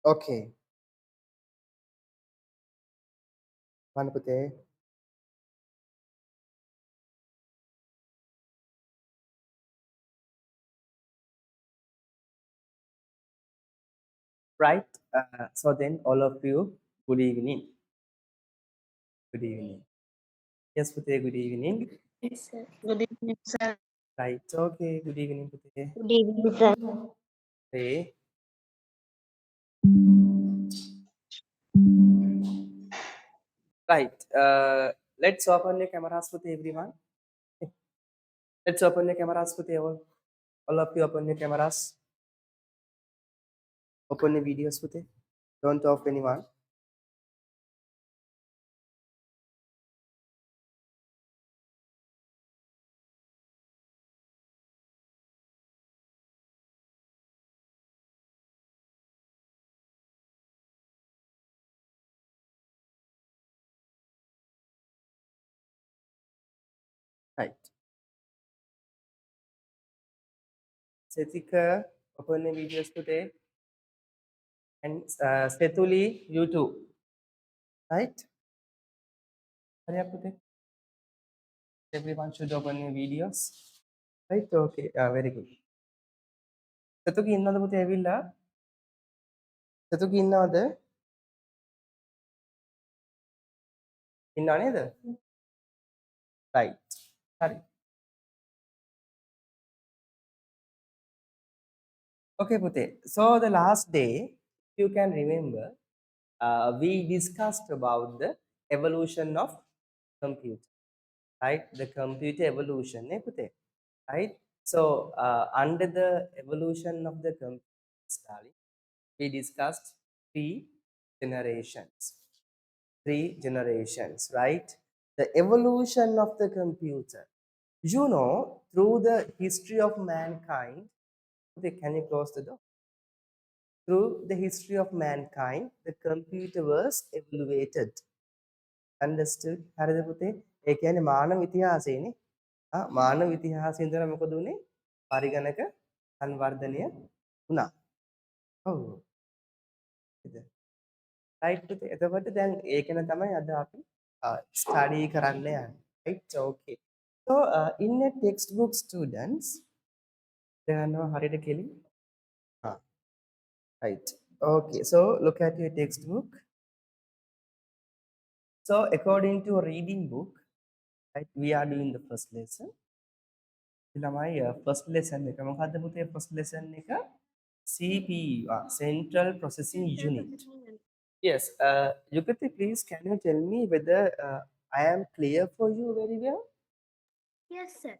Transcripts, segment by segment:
Okay. Manapute. Right. So then, all of you, good evening. Good evening. Yes, Pute, good evening. Yes, sir. Good evening, sir. Right. Okay. Good evening, Pute. Good evening, sir. Hey. Right. Let's open your cameras, Pute, everyone. Let's open your cameras, Pute. All of you, open your cameras. Open your videos, Pute. Don't off anyone. Right. Setika, open your videos, Pute. And Setuli, you too. Right. Hurry up, Pute. Everyone should open your videos. Right. Okay. Very good. Setuki innada Pute ඇවිල්ලා? Setuki ඉන්නවද? ඉන්නව නේද? Right. හරි. Okay, Pute. So the last day, if you can remember, we discussed about the evolution of computer, right? The computer evolution, Pute, right? So under the evolution of the computer, Stalin, we discussed three generations. Three generations, right? The evolution of the computer. You know, through the history of mankind, okay, can you close the door? Through the history of mankind, the computer was evaluated. Understood? හරිද පුතේ? ඒ කියන්නේ මානව ඉතිහාසයේනේ. මානව ඉතිහාසයේ ඉඳලා මොකද උනේ? පරිගණක සංවර්ධනය වුණා. ඔව්. right පුතේ. එතකොට දැන් ඒකන තමයි අද අපි study කරන්න යන්නේ. Right? Okay. So in a textbook students දැනනවා හරියට කෙලින්. Right. Okay. So look at your textbook. So according to a reading book, right, we are doing the first lesson. ළමයි first lesson එක මොකද්ද පුතේ first lesson එක? CPU, Central Processing Unit. Yes. Yukati, please can you tell me whether I am clear for you very well? Yes, sir.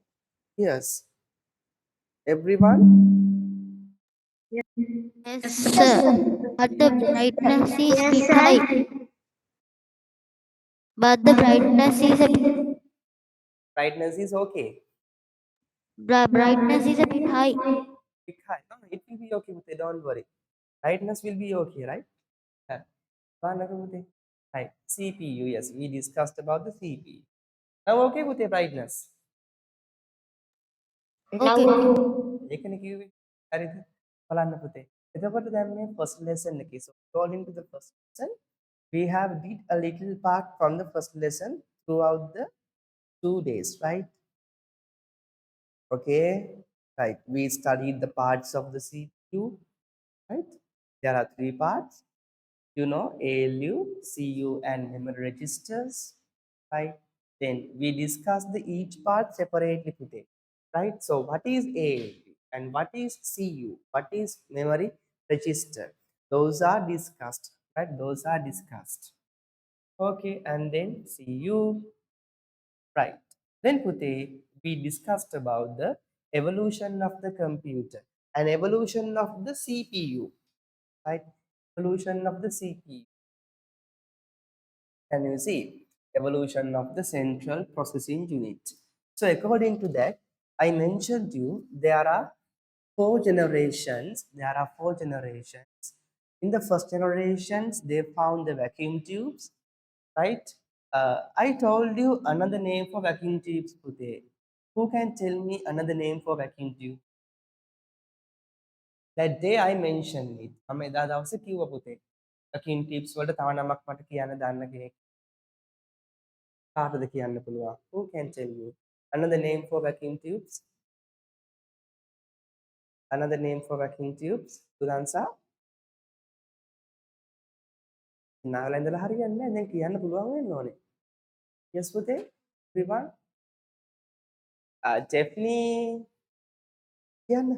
Yes. Everyone? Yes, sir. But the brightness is Yes, bit sir. high. But the brightness is a bit, Brightness is okay. brightness is a bit high. Big high. No, it will be okay, Pute, don't worry. Brightness will be okay, right? Yeah. Pute. Right. CPU, yes, we discussed about the CPU. Now okay with the brightness. Now, Okay. ඒකනේ කිව්වේ. හරිද? බලන්න පුතේ. එතකොට දැන් මේ first lesson එකේ so according to the first lesson we have did a little part from the first lesson throughout the 2 days, right? Okay. Right. We studied the parts of the CPU, right? There are three parts. You know, ALU, CU, and memory registers, right? Then we discuss the each part separately today, right? So what is ALU and what is CU? What is memory register? Those are discussed, right? Those are discussed. Okay, and then CU, right? Then Pute, we discussed about the evolution of the computer and evolution of the CPU, right? Evolution of the CPU. Can you see evolution of the central processing unit? So according to that, I mentioned you there are four generations. There are four generations. In the first generations, they found the vacuum tubes, right? I told you another name for vacuum tubes today. Who can tell me another name for vacuum tube? that day I mentioned it. මම එදා දවසේ කිව්වා පුතේ. vacuum tubes වලට තව නමක් මට කියන්න දන්න කෙනෙක් කාටද කියන්න පුළුවන්? Who can tell you? Another name for vacuum tubes? Another name for vacuum tubes? Tulansa? Nawala ඉඳලා හරියන්නේ නැහැ. දැන් කියන්න පුළුවන් වෙන්න ඕනේ. Yes පුතේ? Everyone? Definitely කියන්න.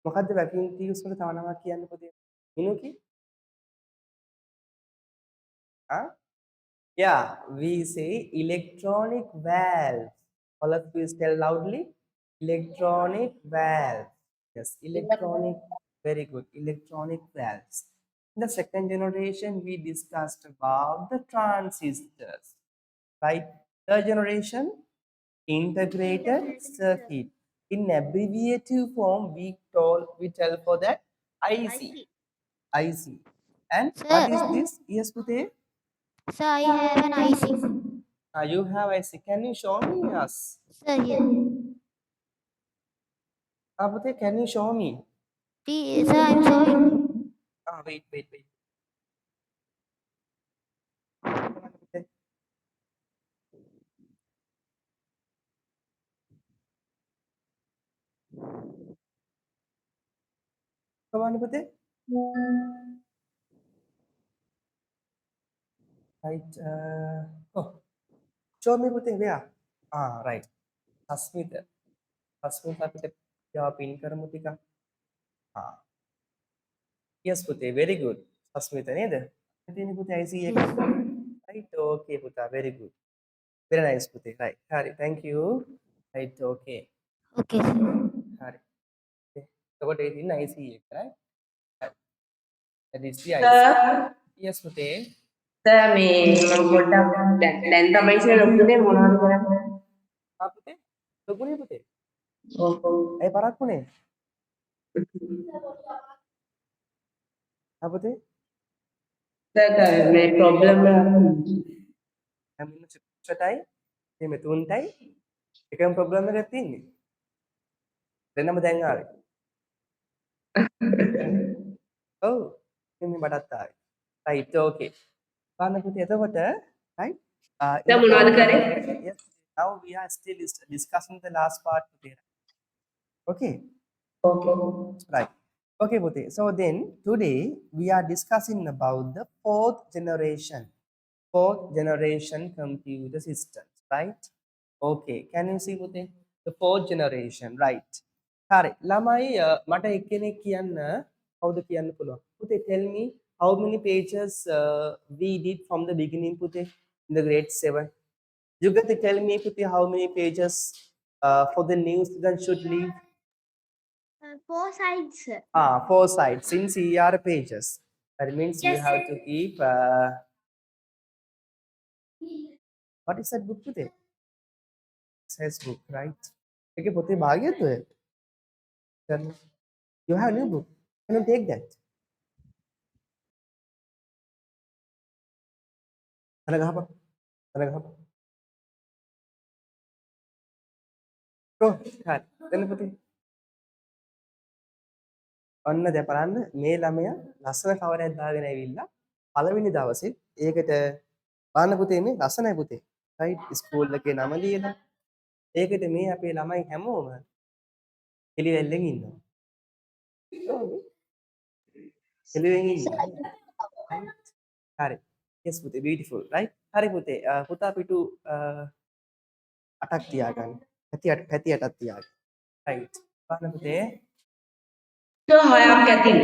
මොකද්ද vacuum tubes වලට තව නමක් කියන්න පුතේ? මිනුකි? Ah? Yeah, we say electronic valve. All of you tell loudly. Electronic valve. Yes, electronic. Very good. Electronic valves. In the second generation, we discussed about the transistors. Right? Third generation, integrated circuit. In abbreviative form, we tell for that IC. IC. And what Sir, is this? Yes, Pute? sir, I have an IC. You have IC. Can you show me? Yes. Sir, here. Pute, can you show me? Sir, I'm showing. Wait. Come on, Pute. Right. Oh, show me Pute. Where? Right. Hasmita. Hasmita Pute. Yeah, pin karamu tika. Yes, Pute. Very good. Hasmita, neda. Pute, Pute, I see. Yes. Right. Okay, Puta. Very good. Very nice, Pute. Right. Hari. Thank you. Right. Okay. Okay, sir. Hari. Okay. So what is in IC, right? That is the IC. Sir, Yes, Pute. sir, මේ මම පොඩ්ඩක් දැන් තමයි ඉස්සෙල්ලා ලොකුනේ මොනවද කරන්නේ? Pute. Logune Pute. ඔව්. Ay parak mo Pute. Sir මේ ප්‍රොබ්ලම් එකක් Amin chatay. May tuntay. Ikang problem na gating. Then naman dahil nga. Oh, hindi matatay. Right, okay. Paano Pute? Ito Pute? Right? In sir the මොනවද fourth කරේ? generation, yes. Now we are still discussing the last part Pute. Okay. Okay. Right. Okay, Pute. So then today we are discussing about the fourth generation computer systems, right? Okay. Can you see Pute? The fourth generation, right? Hari. Lamai mata ekkene kiyanna kawuda kiyanna puluwan. Pute, tell me how many pages we did from the beginning Pute in the grade 7. You got to tell me Pute how many pages for the new student should leave. 4 sides, sir. 4 sides in CR pages. That means you Yes, have to keep what is that book today? Says book, right? Okay, Pute bhagya to it. Then you have new book. Can you take that? Go. Then Pute. ඔන්න දැන් බලන්න මේ ළමයා ලස්සන කවරයක් දාගෙන ඇවිල්ලා පළවෙනි දවසේ ඒකට බලන්න පුතේ මේ ලස්සනයි පුතේ. රයිට් ස්කූල් එකේ නම ලියලා ඒකට මේ අපේ ළමයි හැමෝම එළිවෙල්ලෙන් ඉන්නවා. එළිවෙන් ඉන්නවා. හරි. yes පුතේ beautiful right. හරි පුතේ පුතා පිටු 8ක් තියාගන්න. පැති 8ක් තියාගන්න. right. බලන්න පුතේ සර් 6ක් ඇතින්.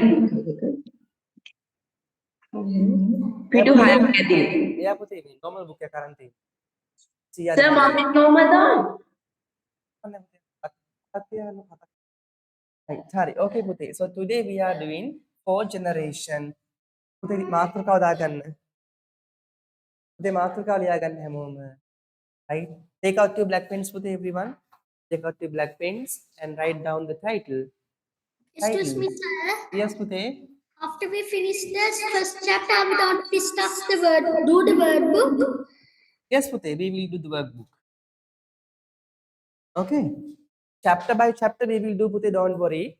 පිටු 6ක් ඇතින්. එයා පුතේ මේ normal book එක අරන් තියෙන්නේ. සර් මම මේ කොහමද? Sorry. Okay, Pute. So today we are doing fourth generation. Pute මාතෘකාව දාගන්න. Pute මාතෘකාව ලියාගන්න හැමෝම. Right? Take out your black pens, Pute, everyone. Take out your black pens and write down the title. Excuse me, sir. Yes, Pute. After we finish this first chapter, we don't discuss the word, do the word book. Yes, Pute. We will do the workbook. Okay. Chapter by chapter we will do, Pute. Don't worry.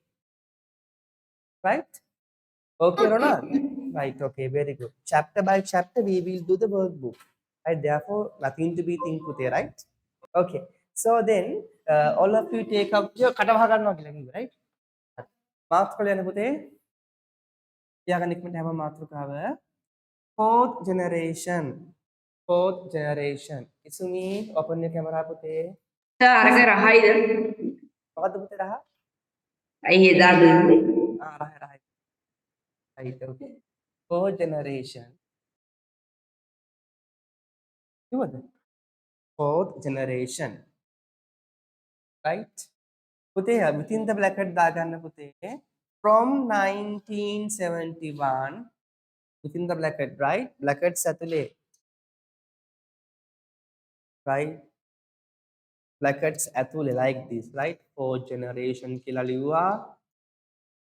right? Okay, Ronald? Right, okay, very good. Chapter by chapter, we will do the workbook. Right, therefore, nothing to be think with right? Okay, so then, all of you take up your right? Mark කළේ පුතේ. තියාගන්න ඉක්මනට හැම මාතෘකාව. Fourth generation. Fourth generation. Isumi, open your camera පුතේ. Sir අරක රහයිද? මොකද්ද පුතේ රහ? අයි එදා දුන්නේ. රහ. Right, okay. Fourth generation. කිව්වද? Fourth generation. Right? පුතේ within the bracket දාගන්න පුතේ. From 1971 within the bracket, right? Brackets ඇතුලේ. Right? Brackets ඇතුලේ like this, right? Fourth generation කියලා ලිව්වා.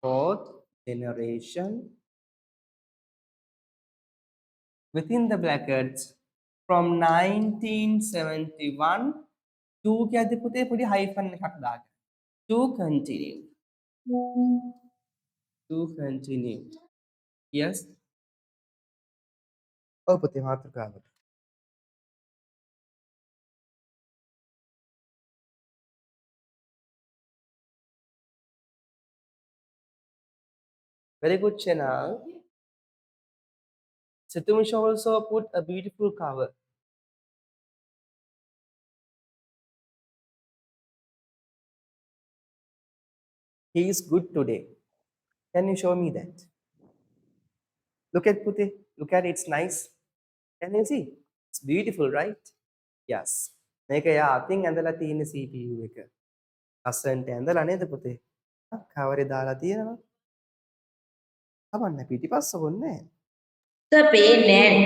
Fourth generation within the brackets from 1971 to කියද්දි පුතේ පොඩි hyphen එකක් දාගන්න. To continue. To continue. Yes. ඔව් පුතේ මාතෘකාව. Very good channel. Situmisha also put a beautiful cover. He is good today. Can you show me that? Look at Pute. Look at it. It's nice. Can you see? It's beautiful, right? Yes. Make a thing and the Latin CPU. Ascent and the Lane the Pute. Cover it. Come on, pity pass on name. Sir පේන්නේ නැහැ.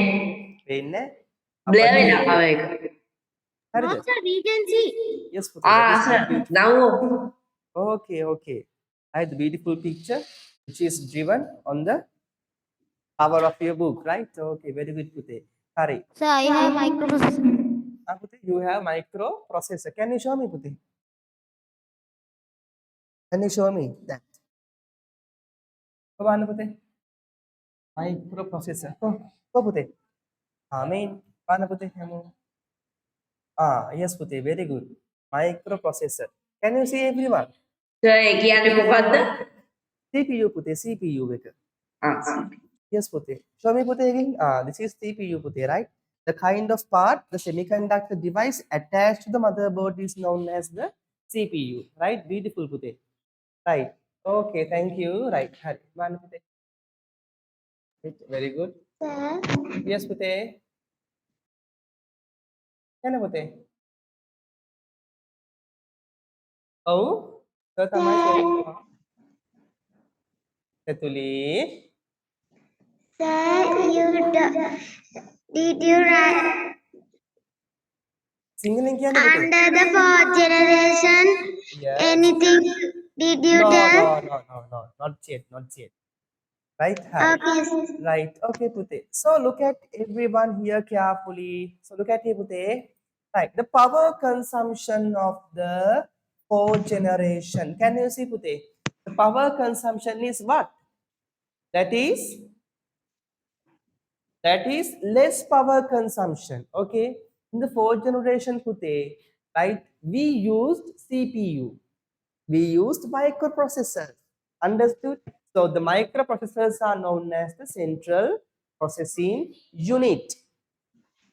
Pain. Blur වෙනවා ඒක. No, sir, we can see. Yes, Pute. Sir now Okay, okay. I had the beautiful picture which is driven on the cover of your book, right? Okay, very good, Pute. Hari. Sir, I have microprocessor. Pute, you have microprocessor. Can you show me, Pute? Can you show me that? Come on, Pute. Microprocessor. Go, Pute. Amen. Come on, Pute. Yes, Pute. Very good. Microprocessor. Can you see everyone? Sir ඒ කියන්නේ මොකද්ද? CPU, Pute. CPU. Yes, Pute. Show me, Pute, again. This is CPU, Pute, right? The kind of part, the semiconductor device attached to the motherboard is known as the CPU, right? Beautiful, Pute. Right. Okay, thank you. Right. One, Pute. Very good. Sir. Yes, Pute. Can I, Pute? Oh, so Setuli. Sir, did you write Singing again, under the fourth generation? Yes. Anything did you No, tell? no. Not yet. Right? Okay, sir. Right. Okay, Pute. So look at everyone here carefully. So look at here, Pute. Right. The power consumption of the fourth generation. Can you see, Pute? The power consumption is what? That is less power consumption. Okay. In the fourth generation, Pute, right? We used CPU. We used microprocessors. Understood? So the microprocessors are known as the central processing unit.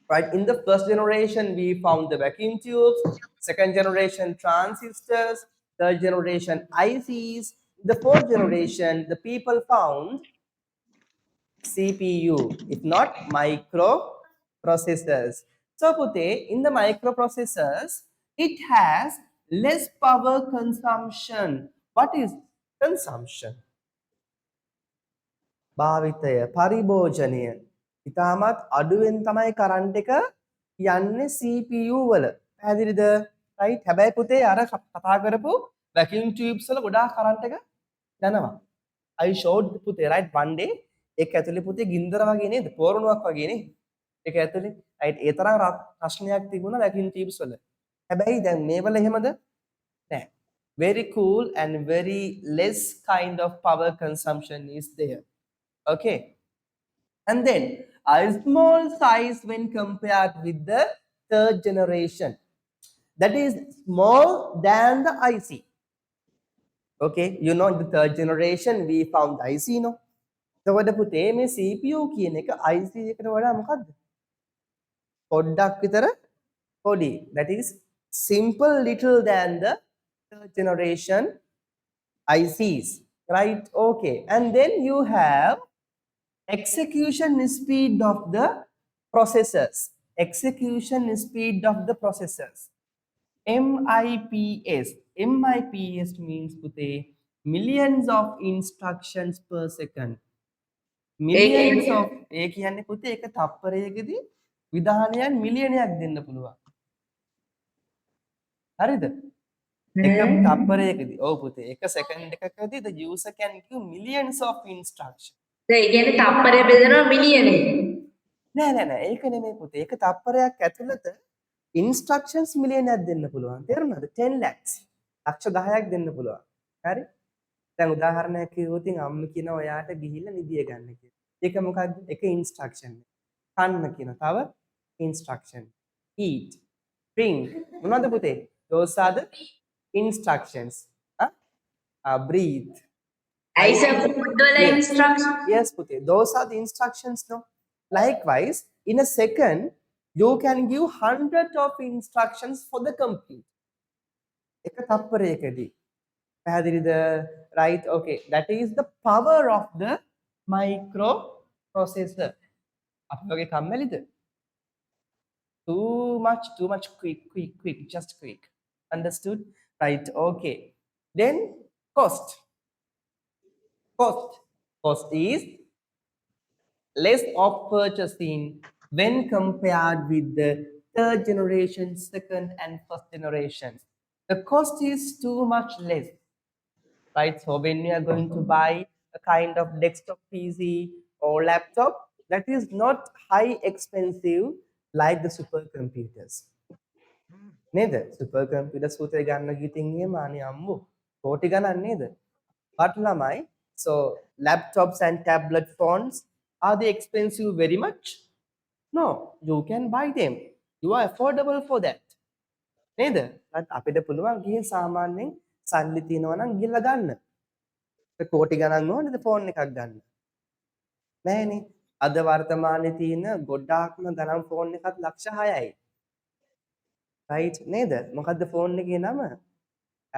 Right? In the first generation, we found the vacuum tubes, second generation transistors, third generation ICs. The fourth generation, the people found CPU, if not microprocessors. So Pute, in the microprocessors, it has less power consumption. What is consumption? භාවිතය පරිභෝජනය ඉතාමත් අඩුවෙන් තමයි current එක යන්නේ CPU වල. පැහැදිලිද? right? හැබැයි පුතේ අර කතා කරපු vacuum tubes වල ගොඩාක් කරන්ට් එක යනවා. I showed පුතේ right one day ඒක ඇතුලේ පුතේ ගින්දර වගේ නේද? පෝරණුවක් වගේ නේ. ඒක ඇතුලේ right ඒ තරම් රස්නයක් තිබුණා vacuum tubes වල. හැබැයි දැන් මේවල එහෙමද? නැහැ. very cool and very less kind of power consumption is there. Okay, and then a small size when compared with the third generation, that is small than the IC. Okay, you know, in the third generation we found IC, no? එතකොට පුතේ මේ CPU කියන එක IC එකට වඩා මොකක්ද? පොඩ්ඩක් විතර පොඩි. That is simple little than the third generation ICs, right? Okay, and then you have execution speed of the processors. Execution speed of the processors. MIPS. MIPS means puthe millions of instructions per second. Millions of ඒ කියන්නේ පුතේ එක තප්පරයකදී විධානයන් මිලියනයක් දෙන්න පුළුවන්. හරිද? එක තප්පරයකදී. ඔව් පුතේ එක සෙකන්ඩ් එකකදී the user can give millions of instructions. ඒ කියන්නේ තප්පරය බෙදනවා මිලියනේ. නෑ නෑ නෑ ඒක නෙමෙයි පුතේ. එක තප්පරයක් ඇතුළත instructions මිලියනයක් දෙන්න පුළුවන්. තේරුණාද? 10 lakhs. ලක්ෂ 10ක් දෙන්න පුළුවන්. හරි? දැන් උදාහරණයක් කිව්වොත් අම්ම කියනවා ඔයාට ගිහිල්ලා නිදිය ගන්න කියලා. ඒක මොකක්ද? එක instruction. කන්න කියනවා. තව instruction. Eat, drink. මොනවද පුතේ? Those are the instructions. Breathe. ඇයිස ෆුඩ් වල Yes. Instruction Yes, Pute. Those are the instructions, no? Likewise, in a second, you can give hundreds of instructions for the computer. එක තප්පරයකදී. පැහැදිලිද? Right? Okay. That is the power of the microprocessor. අපි වගේ කම්මැලිද? Too much quick, just quick. Understood? Right? Okay. Then cost. Cost is less of purchasing when compared with the third generation, second and first generation. The cost is too much less, right? So when you are going to buy a kind of desktop PC or laptop, that is not high expensive like the supercomputers. Neither supercomputers පුතේ ගන්න ගිතින් එහෙම අනේ අම්මෝ කෝටි ගණන් නේද? But lamai, so laptops and tablet phones, are they expensive very much? No, you can buy them. You are affordable for that. Neither. But අපිට පුළුවන් ගිහින් සාමාන්‍යයෙන් සල්ලි තියනවා නම් ගිහලා ගන්න. ඒ කෝටි ගණන් ඕනේද ෆෝන් එකක් ගන්න? නෑනේ. අද වර්තමානයේ තියෙන ගොඩාක්ම ගණන් ෆෝන් එකත් ලක්ෂ 6යි. right නේද? මොකද්ද ෆෝන් එකේ නම?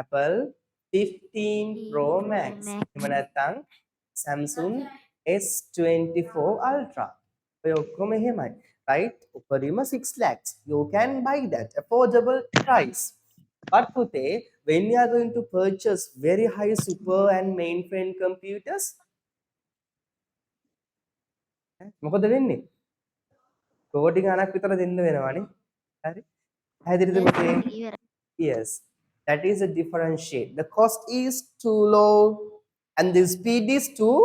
Apple 15 Pro Max. එහෙම නැත්නම් Samsung S24 Ultra. ඔය ඔක්කොම එහෙමයි. Right? උපරිම 6 lakhs. You can buy that. Affordable price. But Pute, when you are going to purchase very high super and mainframe computers, මොකද වෙන්නේ? කෝටි ගණක් විතර දෙන්න වෙනවානේ. හරි? හැදිරිද පුතේ? Yes, that is a differentiate. The cost is too low and the speed is too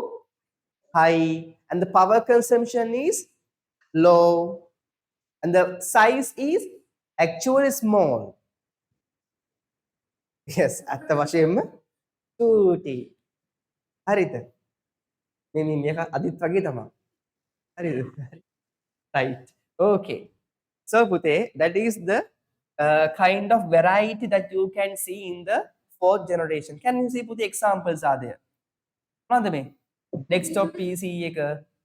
high and the power consumption is low and the size is actually small. Yes, අත්ත වශයෙන්ම චූටි. හරිද? මේ මේක අදිත් වගේ තමයි. හරිද? Right. Okay. So Pute, that is the kind of variety that you can see in the fourth generation. Can you see Pute examples are there? මොනවද මේ? Desktop PC එක,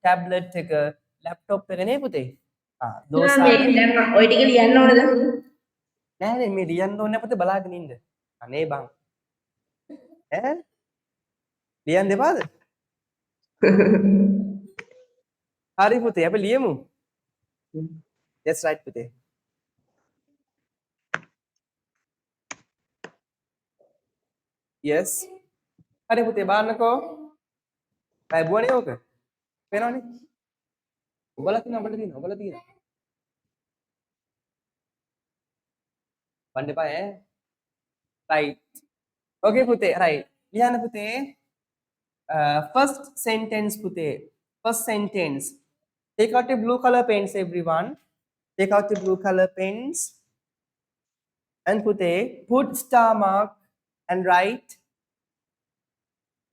tablet එක, laptop එක නේ Pute. Those are මේක දැන් ඔය ටික ලියන්න ඕනද? නෑ මේ ලියන්න ඕනේ Pute බලාගෙන ඉන්න. අනේ බං. ඈ? ලියන්න එපාද? හරි Pute, අපි ලියමු. That's right Pute. Yes. හරි පුතේ බලන්නකෝ. බයි බුවනේ ඕක. පේනවනේ. ඔබලා තියෙනවා. වන්න එපා ඈ. Right. Okay පුතේ. Right. ලියන්න පුතේ. First sentence පුතේ. First sentence. Take out the blue color pens everyone. Take out the blue color pens. And put star mark and write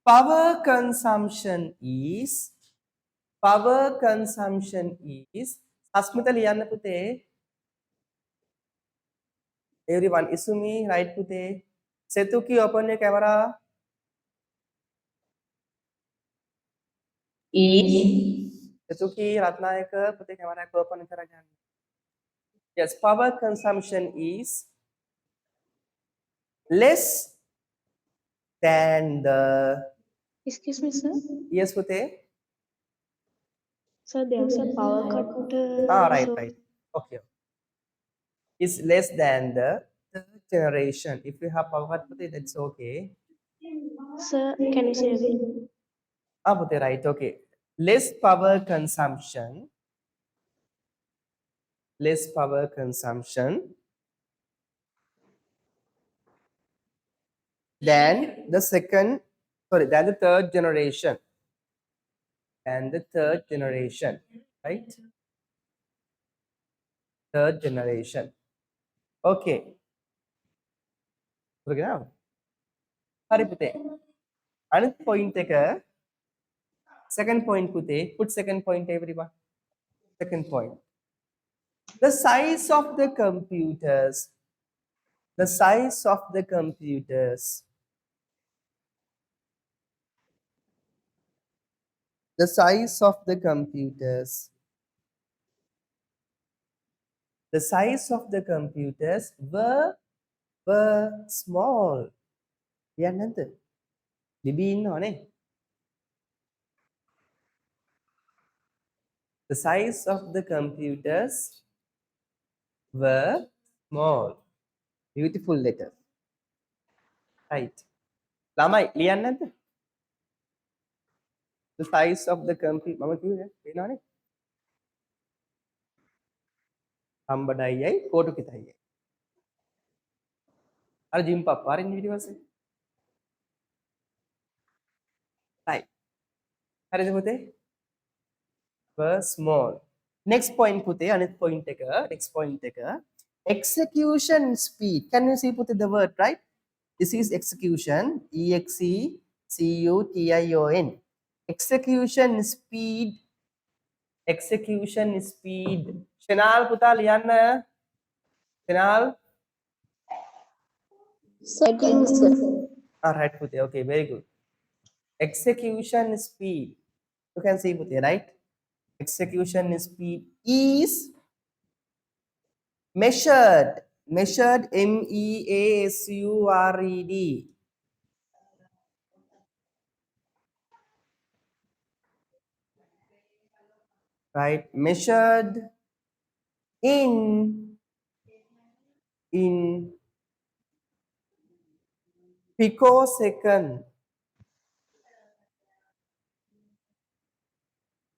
power consumption is Asmita liyanna pute. Everyone, Isumi, right pute. Setuki, open your camera. Is Setuki, Ratnayaka, put the camera open. Yes, power consumption is less than the. Excuse me, sir. Yes, pute. Sir, there's a power cut. Right, So, right. Okay. Is less than the third generation. If you have power pute, that's okay. sir, can you say again? Pute, right, okay. Less power consumption than the than the third generation. Right? Third generation. Okay. Okay now. Hari pute. Another point take a second point pute. Put second point everyone. Second point. The size of the computers. The size of the computers. The size of the computers. The size of the computers were small. කියන්නද? ලිබී ඉන්නවනේ. The size of the computers were small. Beautiful letter. Right. ළමයි ලියන්න නැද්ද? The size of the computer මම කිව්වේ පේනවනේ. හම්බඩයියයි කෝටු කිතයියයි. අර gym පප්පා අරින්න ඊට පස්සේ. Right. හරිද පුතේ? Were small. Next point පුතේ අනිත් point එක next point එක execution speed. Can you see put the word right? This is execution. EXECUTION. Execution speed. Shanal puta liyanna. Shanal. settings. Right puti. Okay, very good. Execution speed. You can see puti, right? Execution speed is measured. MEASURED. Right? Measured in picosecond.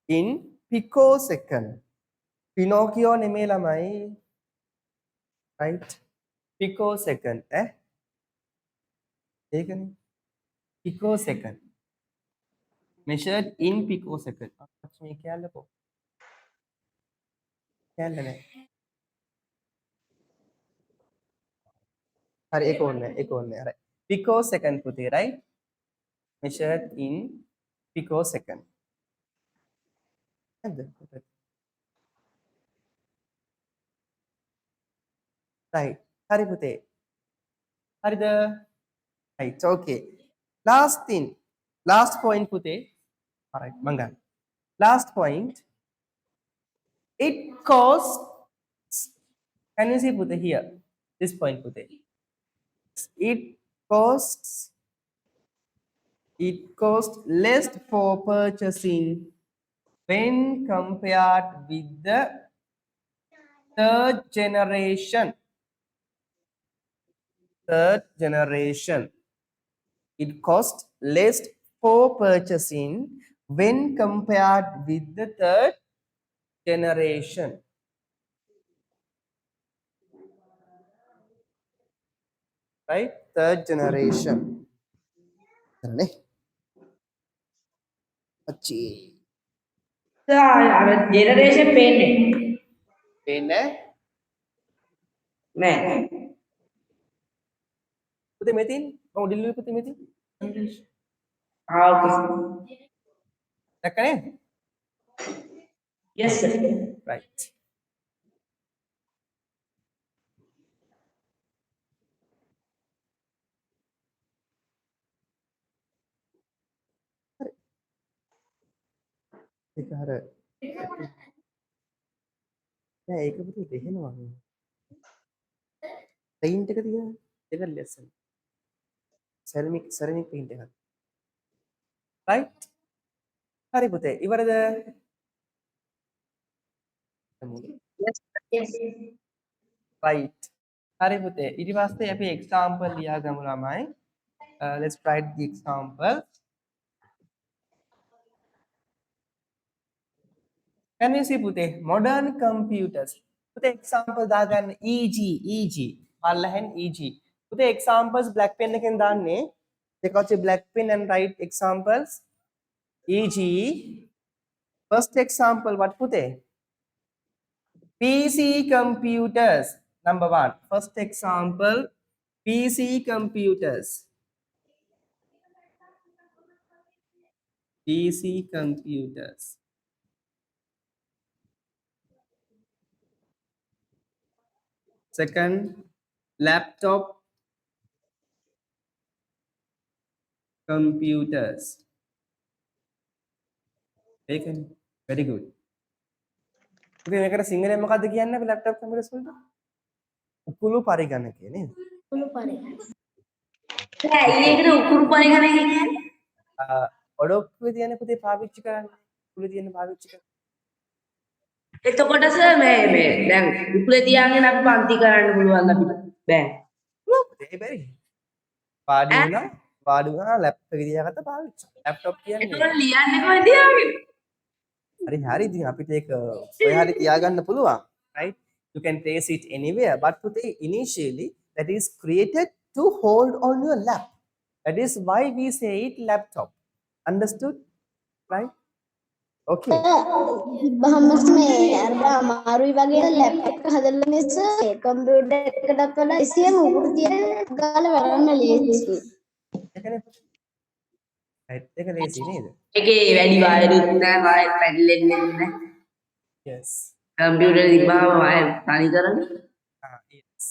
In picosecond. Pinocchio නෙමේ ළමයි. Right? Picosecond. ඒකනේ. Picosecond. Measured in picosecond. මේ කියන්නකෝ. කියන්න නෑ. හරි ඒක ඕනේ. හරි. Picosecond පුතේ, right? Measured in picosecond. නැද්ද? Right. හරි පුතේ. හරිද? Right. Okay. Last thing. Last point පුතේ. All right. මං ගන්න. Last point. It costs. Can you see pute here? This point pute. It costs less for purchasing when compared with the third generation. It costs less for purchasing when compared with the third generation. Right? Third generation. Generation පේන්නේ. පේන්නේ නෑ. පුතේ මෙතින් Oh, delivery පුතේ මෙති. English. Okay, sir. දැක්කනේ? Yes, sir. Right. ඒක අර නෑ ඒක පුතේ දෙහෙනවා. පේන්ට් එක තියෙනවා. ඒක ලෙසන්. සෙරමික් පේන්ට් එකක්. right? හරි පුතේ. ඉවරද? Yes, yes. right. හරි පුතේ. ඊට පස්සේ අපි example ලියා ගමු ළමයි. Let's write the example. Can you see පුතේ? Modern computers. පුතේ example දාගන්න EG. පල්ලෙහෙන් EG. පුතේ examples black pen එකෙන් දාන්නේ. Take out your black pen and write examples. EG. First example what පුතේ? PC computers. Number 1. First example PC computers. PC computers. Second, laptop computers. Taken. Very good. Okay, මේකට සිංහලෙන් මොකද්ද කියන්නේ අපි laptop computers වලට? උකුළු පරිගණකය නේද? පුළු පරි. ඒකට උකුරු පරිගණකය කියන්නේ? ඔඩොක්කුවේ තියෙන පුතේ පාවිච්චි කරන්නේ. උකුළු තියෙන පාවිච්චි කරන්නේ. එතකොට සර් මේ දැන් උකුලේ තියාගෙන අපි පන්ති කරන්න පුළුවන් අපිට. බෑ. පුතේ බැරි. වාඩි වුණා laptop එක තියාගත්ත පාවිච්චි. laptop කියන්නේ එතකොට ලියන්නේ කොහෙද තියාගෙන? හරි ඉතින් අපිට ඒක ඔය හරි තියාගන්න පුළුවන්, right? You can place it anywhere, but පුතේ initially that is created to hold on your lap. That is why we say it laptop. Understood? Right? Okay. බහමස් මේ අර අමාරුයි වගේ ලැප්ටොප් එක හදලා මිස් කම්පියුටර් එකකට වල ඉසියම උඩ තියෙන ගාලා වරන්න ලේසි. ඒකනේ පුතේ. right? ඒක ලේසි නේද? ඒකේ වැඩි වයරුත් නැහැ, වයර් පැටලෙන්නේ නැහැ. Yes. කම්පියුටර් තිබ්බම වයර් තනි කරන්නේ. Yes.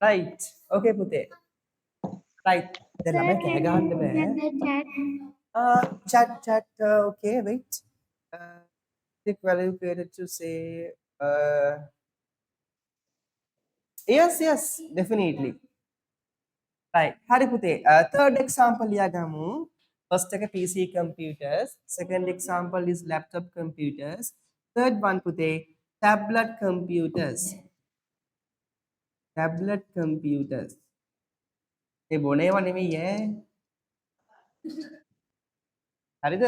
Right. Okay පුතේ. Right. දැන් ළමයි කෑ ගහන්න බෑ. Chat. Okay, wait. Think value created to say. Yes, definitely. Right. Hari pute. Third example liyagamu. First එක PC computers. Second example is laptop computers. Third one pute. Tablet computers. Tablet computers. ඒ බොනේවා නෙමෙයි ඈ. හරිද?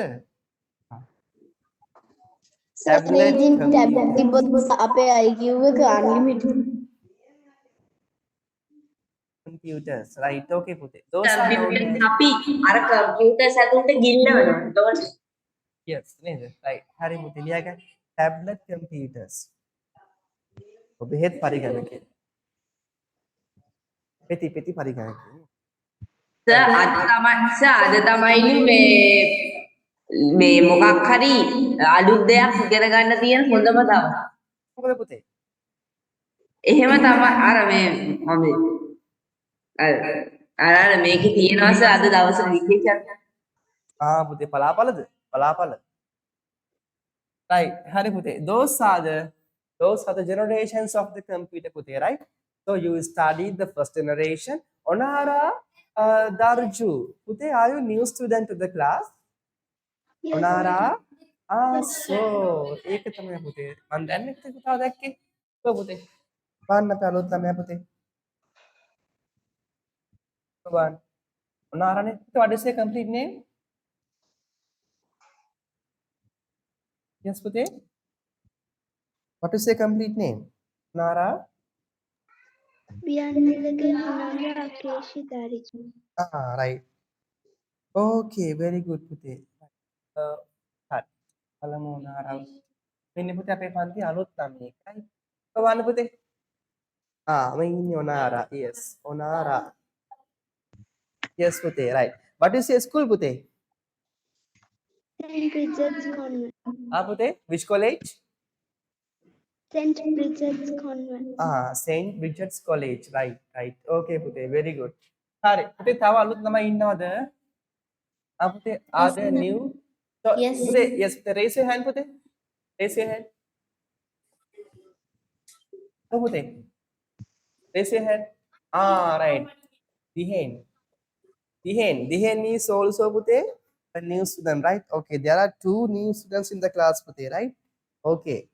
Tablet ඉතින් tab computers. තිබ්බොත් අපේ IQ එක unlimited. Computers. Right. Okay pute. Those are known computer as අපි අර කම්පියුටර් සතුන්ට ගිල්ලනවා. එතකොට yes. නේද? Right. හරි පුතේ ලියාගන්න. Tablet computers. ඔබ හෙත් පරිගණකය. පෙති පරිගණකය. සර් අද තමයිලු මේ මොකක් හරි අලුත් දෙයක් ඉගෙන ගන්න තියෙන හොඳම දවස. මොකද පුතේ? එහෙම තමයි අර මේ මම අර මේකේ තියෙනවා සර් අද දවසේ විශේෂයක්. පුතේ පලාපලද? පලාපල. Right. Hari pute. Those are the generations of the computer pute, right? So you study the first generation. Onara Darju. Pute, are you new student to the class? Onara? So ඒක තමයි පුතේ. මම දැන් එක්ක කතාව දැක්කේ. So පුතේ. බලන්න අපේ අලුත් ළමයා පුතේ. බලන්න. ඔනාරනේ. So what is your complete name? Yes පුතේ. What is your complete name? Nara? වියන්නලගේ නාම රාකේෂි දාරිච. Right. Okay, very good පුතේ. හරි. බලමු Nara. මෙන්න පුතේ අපේ පන්ති අලුත් ළමයෙක්යි. බලන්න පුතේ. මේ ඉන්නේ Onara. Yes, Onara. Yes, Pute, right. What is your school, Pute? St. Richard's Convent. Pute, which college? St. Richard's Convent. St. Richard's College. Right, right. Okay, Pute, very good. Hari, Pute, thawa alut lamai innawada? Pute, are Yes, there ma'am. new? So, Yes. Pute, yes, Pute, raise your hand, Pute. Raise your hand. No, Pute, raise your hand. Right. Dihen. Dihen is also, Pute, a new student, right? Okay, there are two new students in the class, Pute, right? Okay.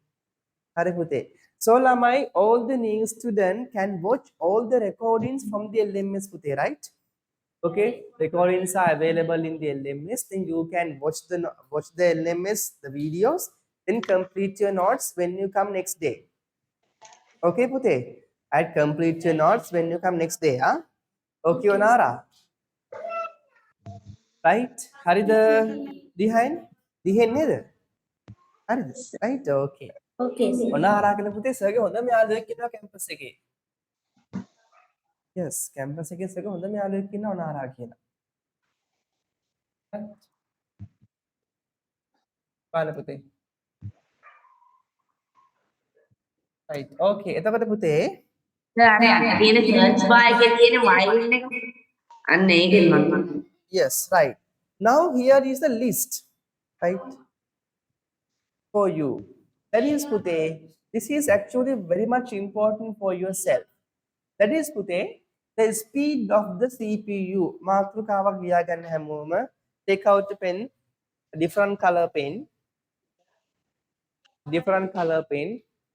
Haripute. So Lamai, all the new student can watch all the recordings from the LMS Pute, right? Okay, recordings are available in the LMS. Then you can watch the LMS, the videos, then complete your notes when you come next day. Okay, Pute. And complete your notes when you come next day. Huh? Okay, Onara. Right? Harida behind? Dihen neither. Harida. Right? Okay. Okay, sir. Onara can put a circle on the campus again. Yes, campus එකේ සක හොඳම යාළුවෙක් ඉන්නවා NARA කියලා. බලන්න පුතේ. Right. Okay. එතකොට පුතේ අර යට තියෙන සර්ච් බාර් එකේ තියෙන වයින් එක අන්න ඒකෙන් මම yes, right. Now here is the list, right, for you. That is Pute. This is actually very much important for yourself. That is Pute, the speed of the CPU. මාතෘකාවක් ලියා ගන්න හැමෝම take out the pen, different color pen,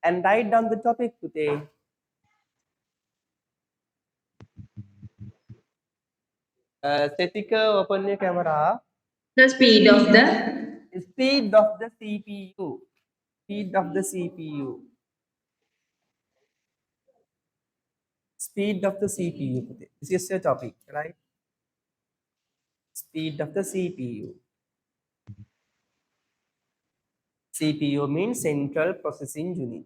and write down the topic Pute. Setika, open your camera. the speed of the Speed of the CPU. Speed of the CPU. Speed of the CPU. This is your topic, right? Speed of the CPU. CPU means Central Processing Unit.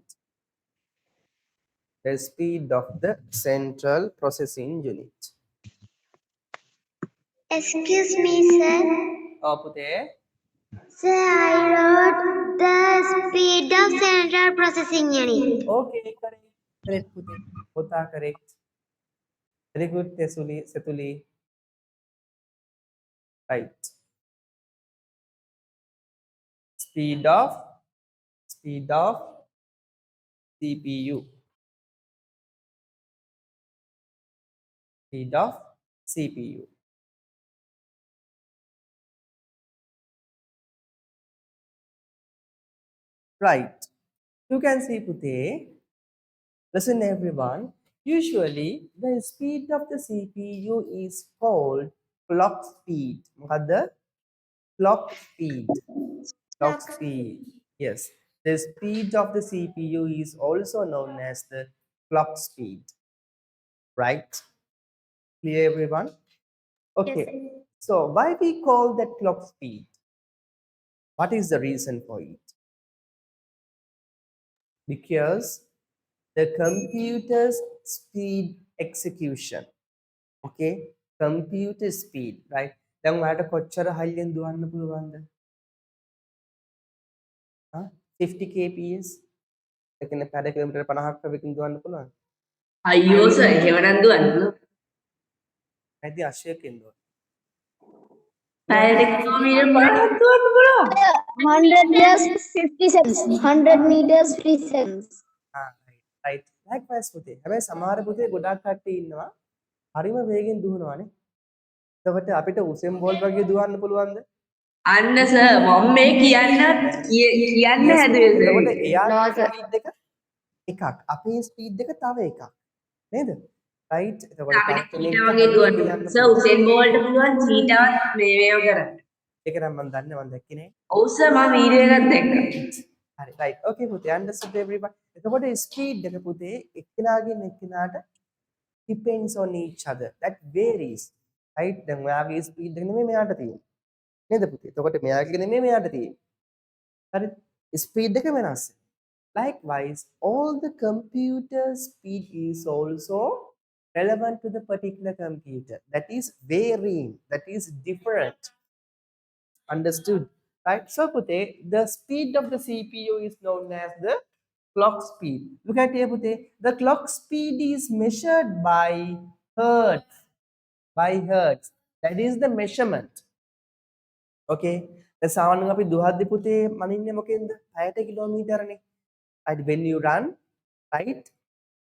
The speed of the Central Processing Unit. Excuse me, sir. Pute. Sir, I wrote the speed of central processing unit. Okay, correct. Correct, Pute. Bota correct. Very good, Setuli. Right. Speed of CPU. Speed of CPU. Right. You can see Pute. Listen everyone. Usually the speed of the CPU is called clock speed. Mother, clock speed. Clock speed. Yes. The speed of the CPU is also known as the clock speed. Right? Clear everyone? Okay. So why we call that clock speed? What is the reason for it? Because the computer's speed execution. Okay, computer speed, right? දැන් ඔයාලට කොච්චර හයියෙන් දුවන්න පුළුවන්ද? 50 kps. ඒ කියන්නේ පැය kilometre 50ක් වේගකින් දුවන්න පුළුවන්. අයියෝ සර් එහෙමනම් දුවන්න නැති 80කින් දුවන්න. පැයට කිලෝමීටර් 50ක් දුවන්න පුළුවන් 100 years 50 seconds. 100 meters 50 seconds. right. Likewise පුතේ. හැබැයි සමහර පුතේ ගොඩක් කට්ටිය ඉන්නවා හරිම වේගෙන් දුවනවානේ. එතකොට අපිට උසෙන් බෝල් වගේ දුවන්න පුළුවන්ද? අන්න සර් මම මේ කියන්න හැදුවේ එතකොට සර් එයාගේ ස්පීඩ් එක එකක්. අපේ ස්පීඩ් එක තව එකක්. නේද? right. එතකොට අපිට චීටා වගේ දුවන්න සර් උසෙන් බෝල්ට පුළුවන් චීටාවත් මේව කරන්න ඒක නම් මම දන්නේ මම දැක්කේ නෑ. ඔව් සර් මම වීඩියෝ එකක් දැක්කා හරි right. Okay පුතේ understood everyone. එතකොට ස්පීඩ් එක පුතේ එක්කෙනාගෙන් එක්කෙනාට depends on each other. That varies. right. දැන් ඔයාගේ ස්පීඩ් එක නෙමෙයි මෙයාට තියෙන්නේ. නේද පුතේ? එතකොට මෙයාගේ නෙමෙයි මෙයාට තියෙන්නේ. හරි. ස්පීඩ් එක වෙනස්. Likewise, all the computer speed is also relevant to the particular computer. That is varying, that is different. Understood? Right? So, Pute, the speed of the CPU is known as the clock speed. Look at here, Pute. The clock speed is measured by hertz. By hertz. That is the measurement. Okay. The sound අපි දුහද්දි පුතේ මනින්නේ මොකෙන්ද? 60 කිලෝමීටරනේ. Right? When you run, right?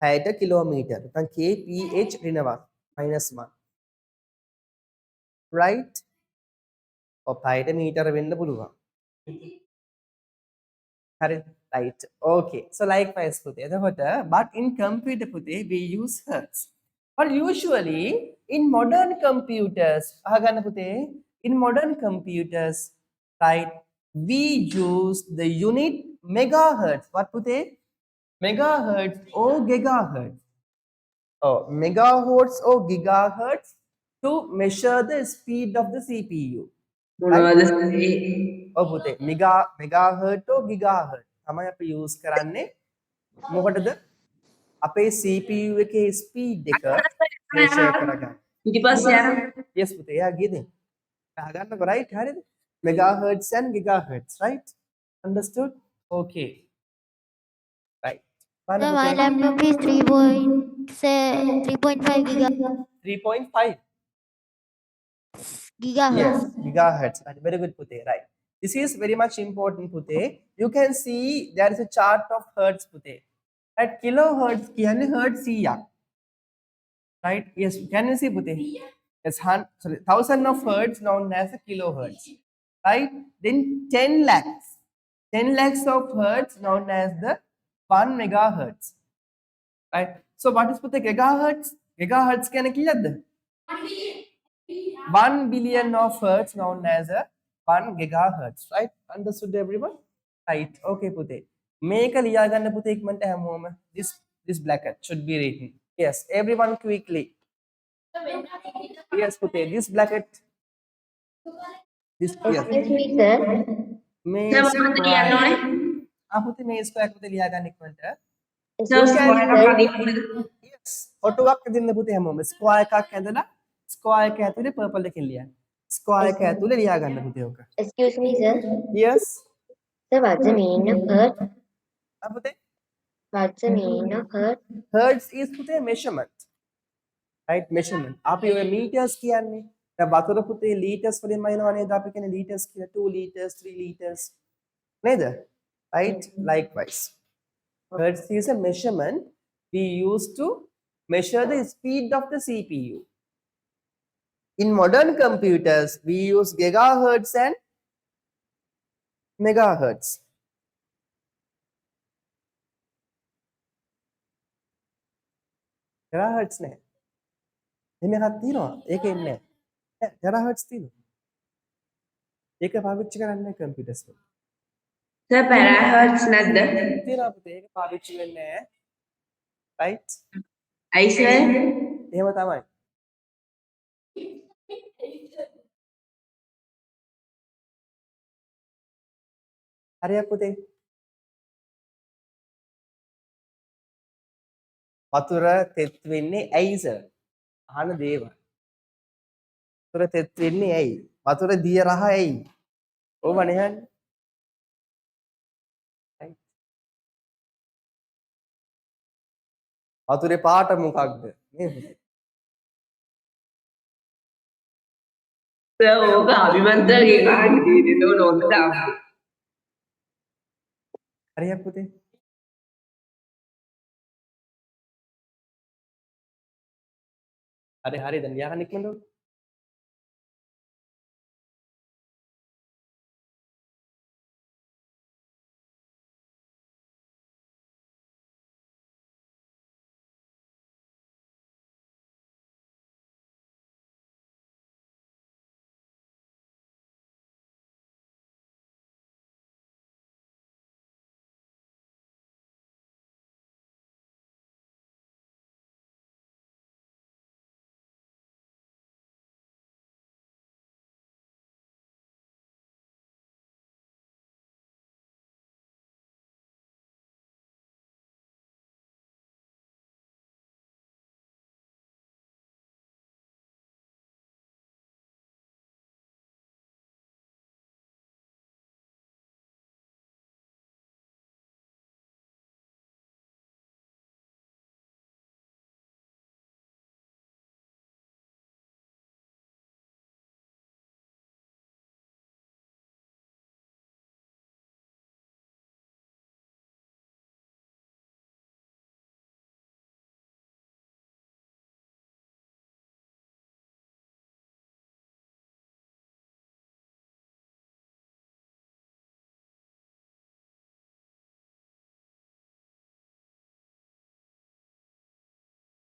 60 kilometre. නැත්නම් kph ඍණවත් -1. Right? ඔය 60 මීටර වෙන්න පුළුවන්. හරි. Right. Okay. So likewise පුතේ. එතකොට but in computer පුතේ we use hertz. But usually in modern computers අහගන්න පුතේ in modern computers, right, we use the unit megahertz. What පුතේ? Megahertz or gigahertz. Oh, megahertz or gigahertz to measure the speed of the CPU. මොනවද sir ඒ? ඔව් පුතේ megahertz or gigahertz තමයි අපි use කරන්නේ මොකටද? අපේ CPU එකේ speed එක measure කරගන්න. පිටිපස්සේ යන Yes පුතේ එයා ගියද? අහගන්නකො right හරිද? Megahertz and gigahertz, right? Understood? Okay. Right. So my laptop is 3.5 3.5. gigahertz. Yes, gigahertz. Right. Very good, Pute. Right. This is very much important, Pute. You can see there is a chart of hertz, Pute. At kilohertz, කියන්නේ hertz 100ක්. Right? Yes. Can you see, Pute? Yes, sorry, 1000 of hertz known as a kilohertz. Right? Then 10 lakhs. 10 lakhs of hertz known as the 1 megahertz. Right? So what is Pute gigahertz? Gigahertz කියන්නේ කීයක්ද? 1 billion of hertz known as a 1 gigahertz, right? Understood everyone? Right. Okay, Pute. Make a liya ganna Pute ikmanta හැමෝම. This bracket should be written. Yes, everyone quickly. Yes, Pute. This bracket. This yes. Excuse me, sir. May sir මොකක්ද ලියන්න ඕනේ? Pute may square Pute liya ganna ikmanta. Sir You can square එකක් හදින්න. yes. ඔටුවක් දෙන්න Pute හැමෝම. Square එකක් ඇඳලා square එක ඇතුලේ purple එකෙන් ලියන්න. Square එක ඇතුලේ ලියා ගන්න පුතේ ඔක. Excuse me, sir. Yes. Sir, what's the meaning of hertz? පුතේ What's the meaning of hertz? hertz is පුතේ measurement. Right? Measurement. අපි ඔය meters කියන්නේ. දැන් වතුර පුතේ liters වලින් මනිනවා නේද? අපි කියන්නේ liters කියලා 2 liters, 3 liters. නේද? Right? Likewise. Hertz is a measurement we use to measure the speed of the CPU. In modern computers, we use gigahertz and megahertz. Terahertz ne? එහෙම එකක් තියෙනවා. ඒක එන්නේ නැහැ. terahertz තියෙනවා. ඒක පාවිච්චි කරන්නේ computers වල. සර් පැරාහර්ට්ස් නැද්ද? තියෙනවා පුතේ. ඒක පාවිච්චි වෙන්නේ නැහැ. Right? ඇයි සර්? එහෙම තමයි. හරියක් පුතේ. වතුර තෙත් වෙන්නේ ඇයි සර්? අහන දේවල්. වතුර තෙත් වෙන්නේ ඇයි? වතුර දිය රහ ඇයි? ඕව නේ. වතුරේ පාට මොකක්ද? නේද? සර් ඕක අභිමන්ත්‍රණයේ කාණ්ඩ තියෙන්නේ නෝන දාන්න. හරියක් පුතේ. හරි දැන් ලියා ගන්න ඉක්මනට.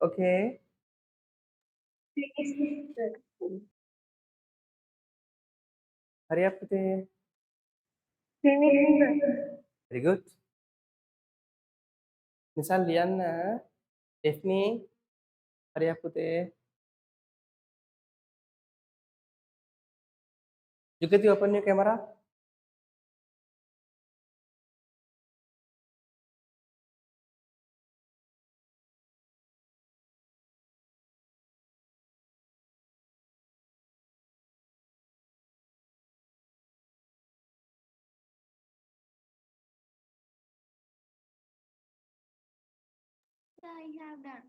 Okay. Hurry up pute. Very good. Nisal liyanna. Daphne. Hurry up pute. Jugati, open your camera. Sir, I have done.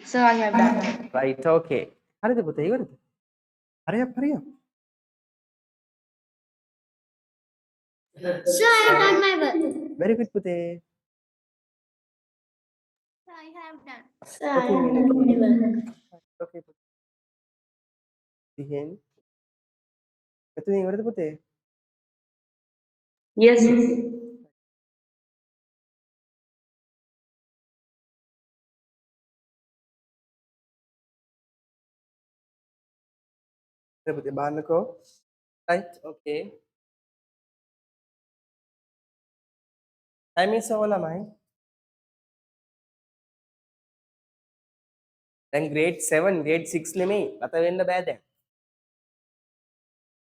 Sir, I have done. Right. Okay. Hurry the pute. Hurry up. Hurry up. Sir, I have done my work. Very good pute. Sir, I have done. Sir, I Okay, have done Meenakshi. my work. Okay. Begin. Ito yung wala pute. Yes. Wala pute. Bahan ko. Right. Okay. Time is wala mai. Then grade 7, grade 6 නෙමෙයි. අත වෙන්න බෑ දැන්.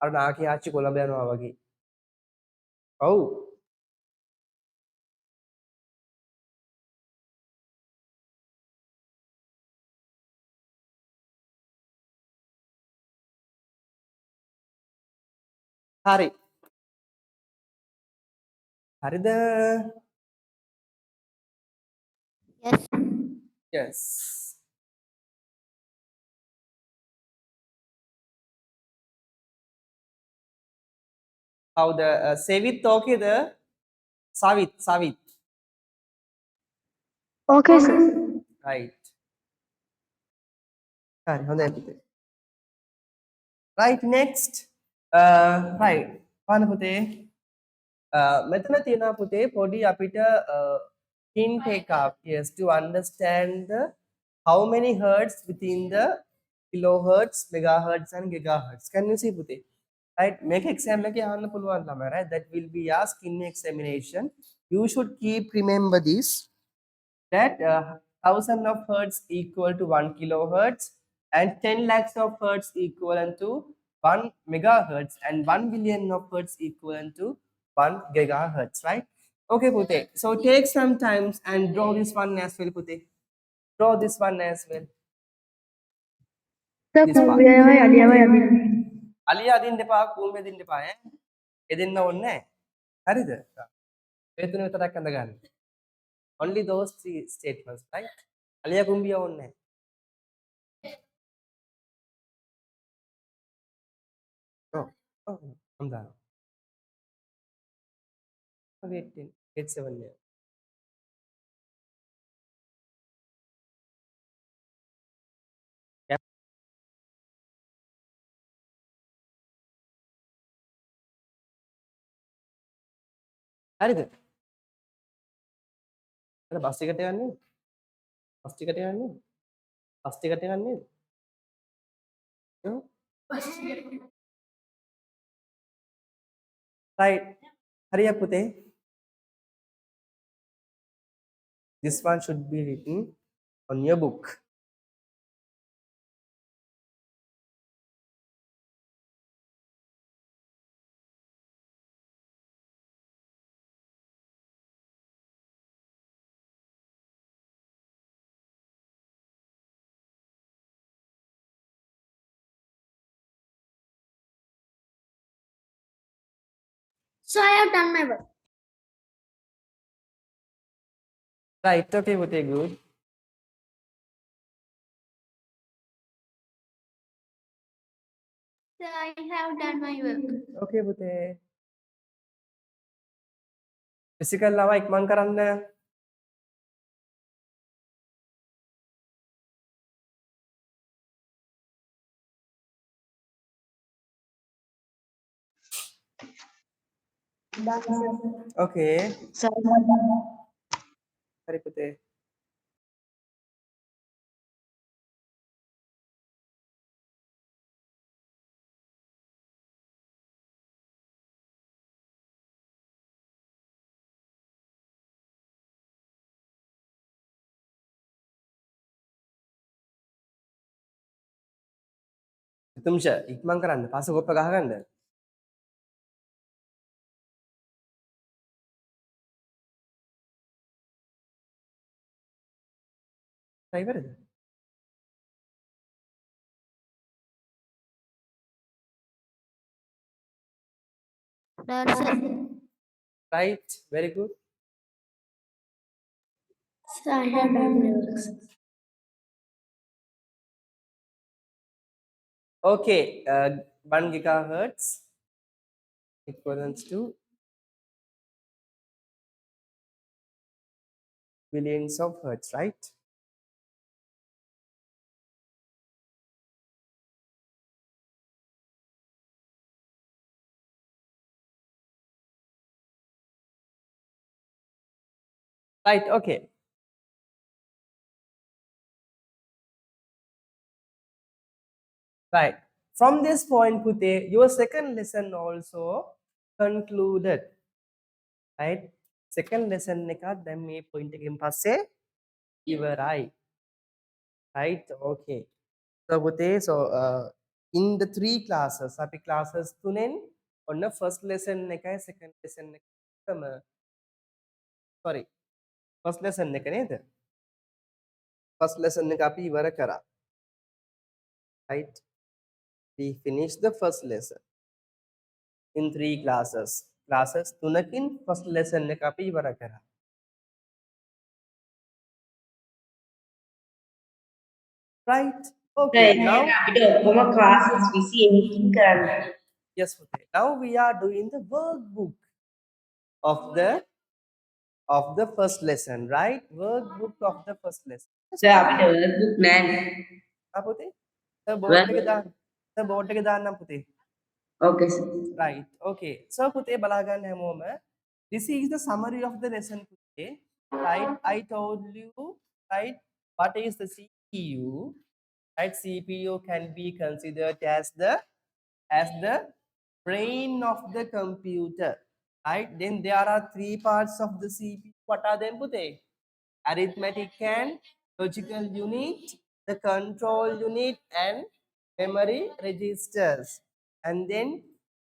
අර නාකි ආච්චි කොළඹ යනවා වගේ. ඔව්. හරි. හරිද? Yes. Yes. How the Sevit okay the Savit. Okay, sir. Right. හරි හොඳයි පුතේ. Right, next. Right. බලන්න පුතේ. මෙතන තියෙනවා පුතේ පොඩි අපිට hint එකක්, yes, to understand the how many hertz within the kilohertz, megahertz and gigahertz. Can you see පුතේ? Right, make exam එකේ අහන්න පුළුවන් ළමයි, right? That will be asked in examination. You should keep remember this, that 1000 of hertz equal to 1 kilohertz and 10 lakhs of hertz equivalent to 1 megahertz and 1 billion of hertz equivalent to 1 gigahertz, right? Okay, Pute. So take some times and draw this one as well, Pute. Draw this one as well. Sir, This one. කුඹියවයි අලියවයි අදින්න. අලිය අදින්න එපා, කූඹ අදින්න එපා ඈ. එදෙන්න ඕනේ නැහැ. හරිද? මේ තුන විතරක් අඳගන්න. Only those three statements, right? අලිය කුඹිය ඕනේ නැහැ. Oh, I'm done. Wait, 7 years. Yeah. හරිද? අර බස් එකට යන්නේ? බස් එකට යන්නේ? බස් එකට යන්නේ? Right. Hurry up, Pute. This one should be written on your book. So I have done my work. Right, okay, Pute, good. So I have done my work. Okay, Pute. Physical lawa ikman karanna. Okay, hari Pute. Tumsha, ikman karanna. Pasa goppa gahaganda. Try varada. Done, sir. Right, very good. So I have done my work. Okay, 1 gigahertz equivalents to billions of hertz, right? Right, okay. Right. From this point, Pute, your second lesson also concluded. Right? Second lesson එක දැන් මේ point එකෙන් පස්සේ ඉවරයි. Right? Okay. So Pute, so in the 3 classes, අපි classes 3ෙන් ඔන්න first lesson එකයි second lesson එකම sorry, first lesson එක නේද? First lesson එක අපි ඉවර කරා. Right? We finished the first lesson in 3 classes. Classes 3කින් first lesson එක අපි ඉවර කරා. Right? Okay. Now, අපිට ඔක්කොම ක්ලාසස් 28කින් කරන්න. yes, Pute. Now we are doing the workbook of the first lesson, right? Workbook of the first lesson. Sir අපිට workbook නෑනේ. Ah, Pute? Sir, board එක දාන්න. Sir, board එක දාන්නම් Pute. ඕකේ sir. Right. Okay. So, Pute බලා ගන්න හැමෝම. This is the summary of the lesson today. Right? I told you, right, what is the CPU? Right? CPU can be considered as the brain of the computer. Right? Then there are 3 parts of the CPU. What are them, Pute? Arithmetic and logical unit, the control unit, and memory registers. And then,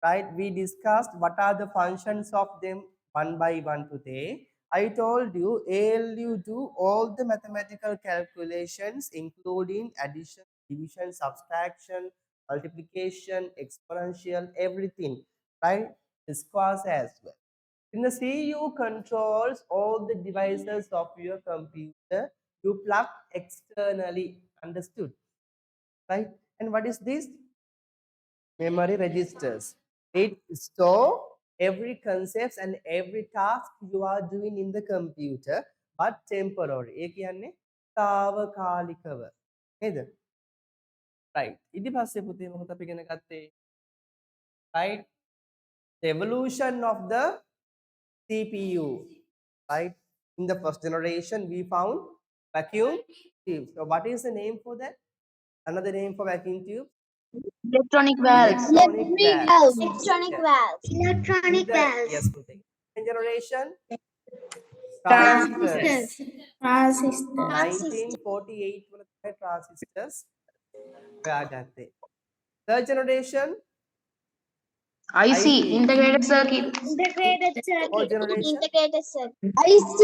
right, we discussed what are the functions of them one by one today. I told you ALU do all the mathematical calculations, including addition, division, subtraction, multiplication, exponential, everything, right? Discuss as well. In the CU controls all the devices of your computer. You plug externally. Understood? Right? And what is this? Memory registers. It store every concept and every task you are doing in the computer, but temporary. ඒ කියන්නේ తాවකාලිකව. නේද? Right. ඊට පස්සේ පුතේ මොකද අපි ඉගෙන ගත්තේ? Right? The evolution of the CPU. Right? In the first generation, we found vacuum tubes. So, what is the name for that? Another name for vacuum tube? Electronic valves. Electronic valves. Electronic Yes. valves. Electronic valves. Yes, Pute. Second generation, Transistors. transistors. Transistor. 1948 වල තමයි transistors හොයාගත්තේ. Third generation IC, IC. integrated circuit. Integrated Fourth circuit. generation Integrated circuit. IC.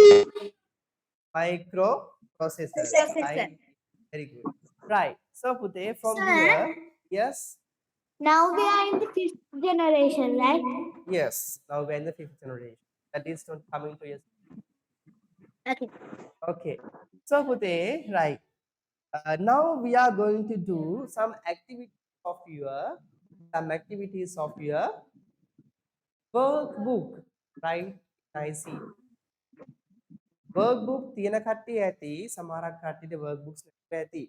microprocessors. Processor. Right? Very good. Right. So Pute, from Sir. here, yes, Now we are in the 5th generation, right? yes. Now we're in the 5th generation. That is not coming to yes. Okay. Okay. So Pute, right. Now we are going to do some activities of your workbook, right? I see. Workbook තියෙන කට්ටිය ඇති, සමහරක් කට්ටියට workbooks නැතුව ඇති.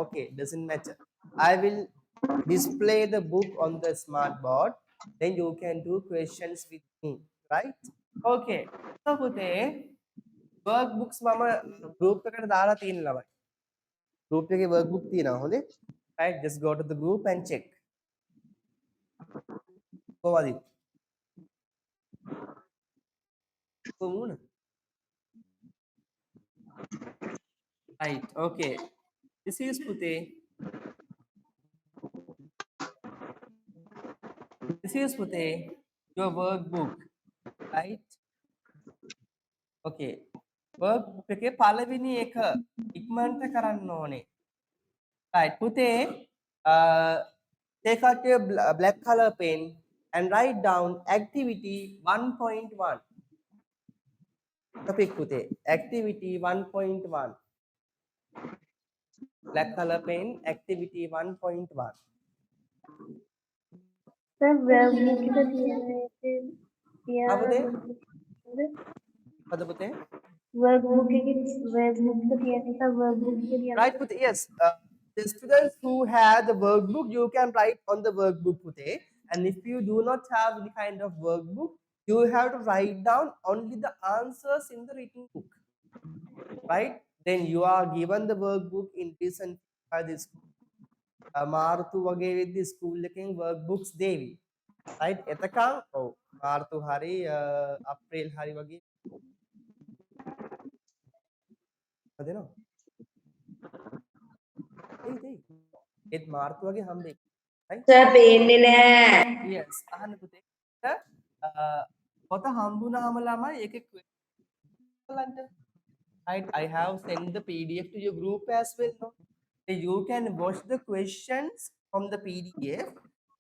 Okay, doesn't matter. I will display the book on the smart board. Then you can do questions with me, right? Okay. So පුතේ workbooks මම group එකට දාලා තියෙන ළමයි. Group එකේ workbook තියෙනවා හොඳේ. Right? Just go to the group and check. කොහොමද? කොහොමද? Right. Okay. This is Pute. This is Pute, your workbook, right? Okay. Workbook එකේ පළවෙනි එක ඉක්මනට කරන්න ඕනේ. Right. Pute, take out your black color pen and write down activity 1.1. Topic Pute. Activity 1.1. Black color pen, activity 1.1. Sir, workbook එක Pute? තියන Pada Pute? workbook එක තියන එක workbook එක තියන Right, Pute. Yes. The students who have the workbook, you can write on the workbook, Pute. And if you do not have any kind of workbook, you have to write down only the answers in the written book. Right? Then you are given the workbook in recent by this මාර්තු වගේ වෙද්දි school එකෙන් workbooks දේවි. Right? එතකන් ඔව් මාර්තු හරි අප්‍රේල් හරි වගේ හදනවා. දෙයි. ඒත් මාර්තු වගේ හම්බෙයි. Right? Sir, පේන්නේ නැහැ. Yes, අහන්න පුතේ. පොත හම්බුනාම ළමයි ඒකේ බලන්න. Right, I have sent the PDF to your group as well. No? So you can watch the questions from the PDF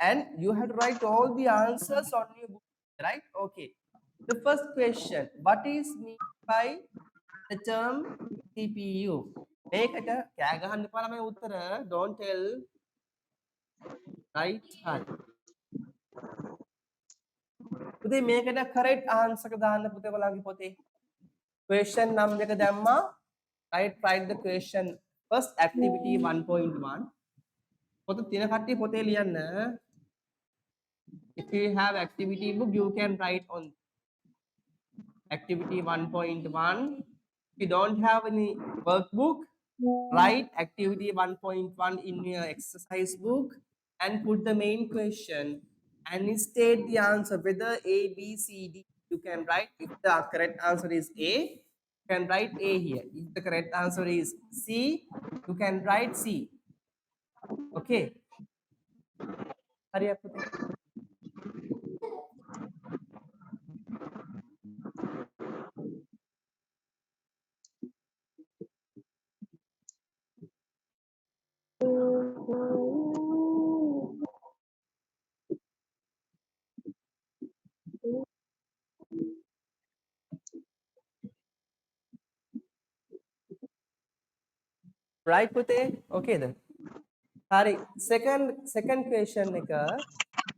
and you have to write all the answers on your book. Right? Okay. The first question, what is meant by the term CPU? මේකට කෑ ගහන්න එපා ළමයි උත්තර. Don't tell. Right? හරි. පුතේ මේකට correct answer එක දාන්න පුතේ ඔයාලගේ පොතේ. Question number එක දැම්මා. Write the question. First activity 1.1. පොත තියෙන කට්ටිය පොතේ ලියන්න. If you have activity book, you can write on activity 1.1. If you don't have any workbook, write activity 1.1 in your exercise book and put the main question and state the answer whether A, B, C, D. You can write if the correct answer is A, you can write A here. If the correct answer is C, you can write C. Okay. Hurry up. Pute. Right, Pute? Okay then. Hari, second question nika.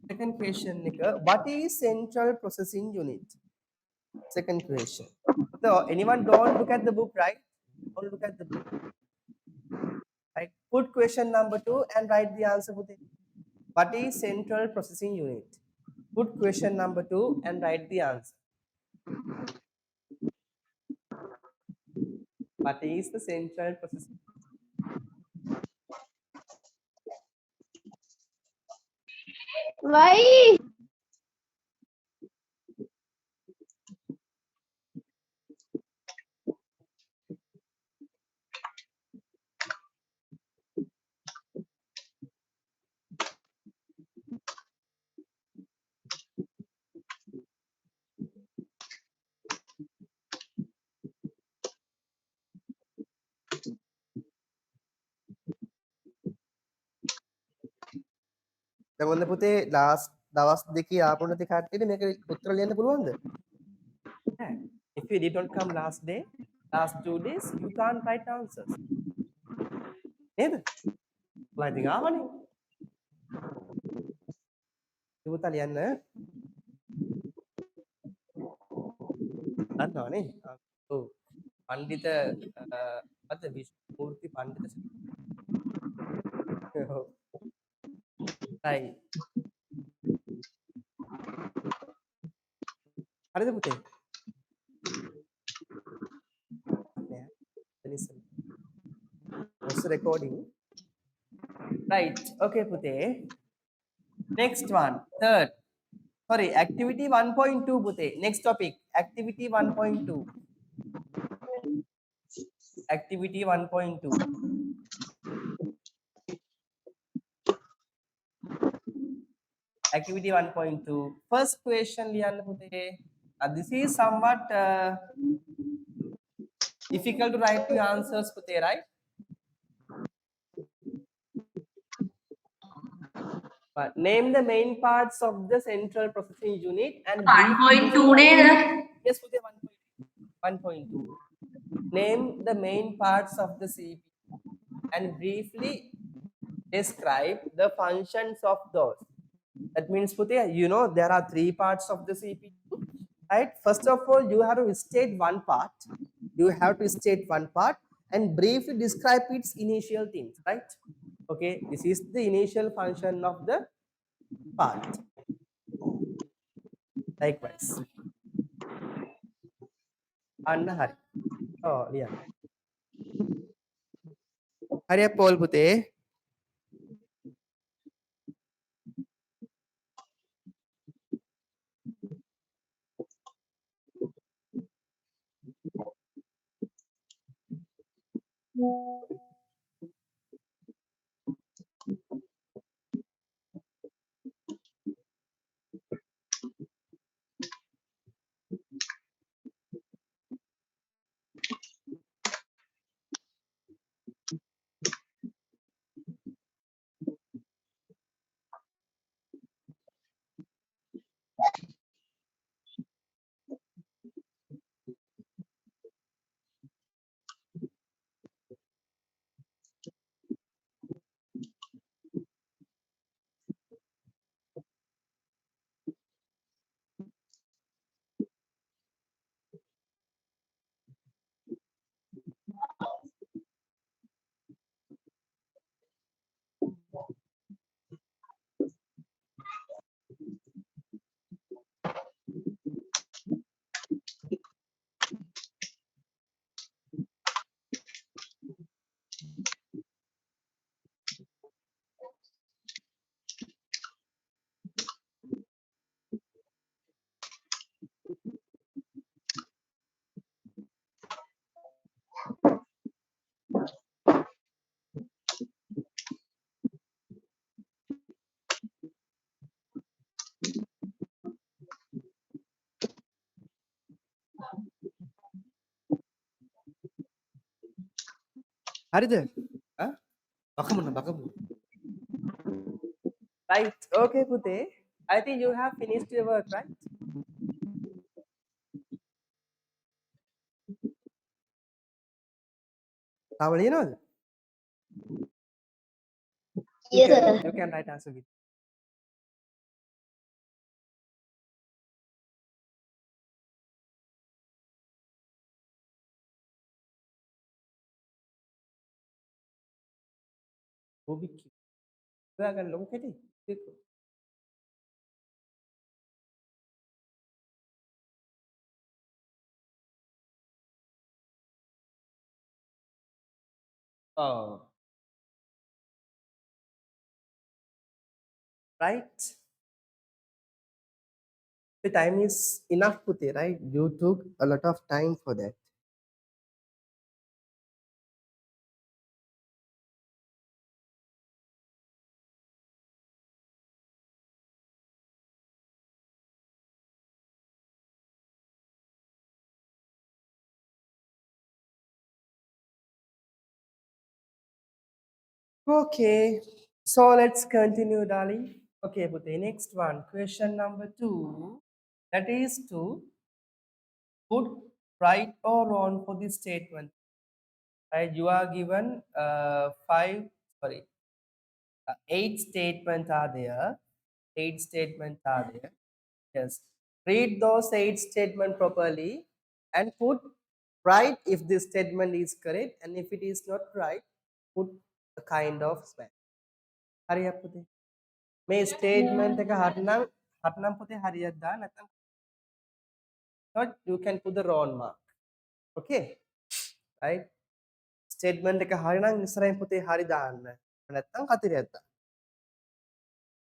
Second question nika. What is central processing unit? Second question. So anyone don't look at the book, right? Don't look at the book. Right. Put question number 2 and write the answer, Pute. What is central processing unit? Put question number 2 and write the answer. What is the central processing? Why? දැන් ඔන්න පුතේ last දවස් දෙකේ ආපු නැති කට්ටියට මේක උත්තර ලියන්න පුළුවන්ද? Yeah. If you did not come last day, last 2 days, you can't write answers. නේද? ඔයා ඉතින් ආවනේ. පුතා ලියන්න දන්නවනේ. ඔව්. පඬිත අද විෂ්ණුමූර්ති පඬිත ඔව්. right. හරිද පුතේ? නෑ. listen. What's the recording? Right. Okay, Pute. Next one. Third. Sorry, activity 1.2, Pute. Next topic. Activity 1.2. Activity 1.2. Activity 1.2. First question, Lian Pute. This is somewhat difficult to write the answers, Pute, right? But name the main parts of the central processing unit and 1.2 නේද? yes, Pute, 1.2. Name the main parts of the CPU and briefly describe the functions of those. That means, Pute, you know there are 3 parts of the CPU, right? First of all, you have to state one part. You have to state one part and briefly describe its initial things, right? Okay, this is the initial function of the part. Likewise. Anna Hari. Oh, yeah. Hari Paul, Pute. හරිද? බකමුණ. Right. Okay, Pute. I think you have finished your work, right? How you know? Yes, sir. You can write answer with. Bobiki. ඔයා ගන්න ලොකු කැටි. Oh. Right. The time is enough, Pute, right? You took a lot of time for that. Okay. So let's continue, darling. Okay, but the next one, question number 2, that is to put right or wrong for this statement. Right, you are given eight statements are there. Eight statements are there. Yes. Read those eight statements properly and put right if this statement is correct, and if it is not right, put a kind of smash. Hurry up, Putih. May statement එක හරිනම් පුතේ හරියට දාන්න නැත්නම් not you can put the wrong mark. Okay, right? Statement එක හරිනම් ඉස්සරහින් පුතේ හරි දාන්න. නැත්නම් කතිරයක් දාන්න.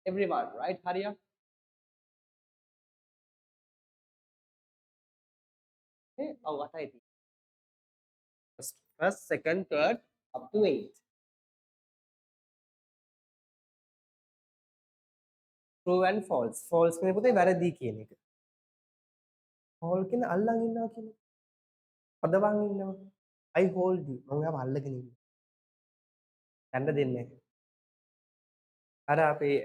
Everyone, right? Hurry up. Okay. Oh, what I did. First, second, third, up to 8. True and false. False කියන්නේ පුතේ වැරදි කියන එක. False කියන්නේ අල්ලන් ඉන්නවා කියන එක. පදවන් ඉන්නවා. I hold you. මම ඔයාව අල්ලගෙන ඉන්නවා. යන්න දෙන්නේ නැහැ. අර අපේ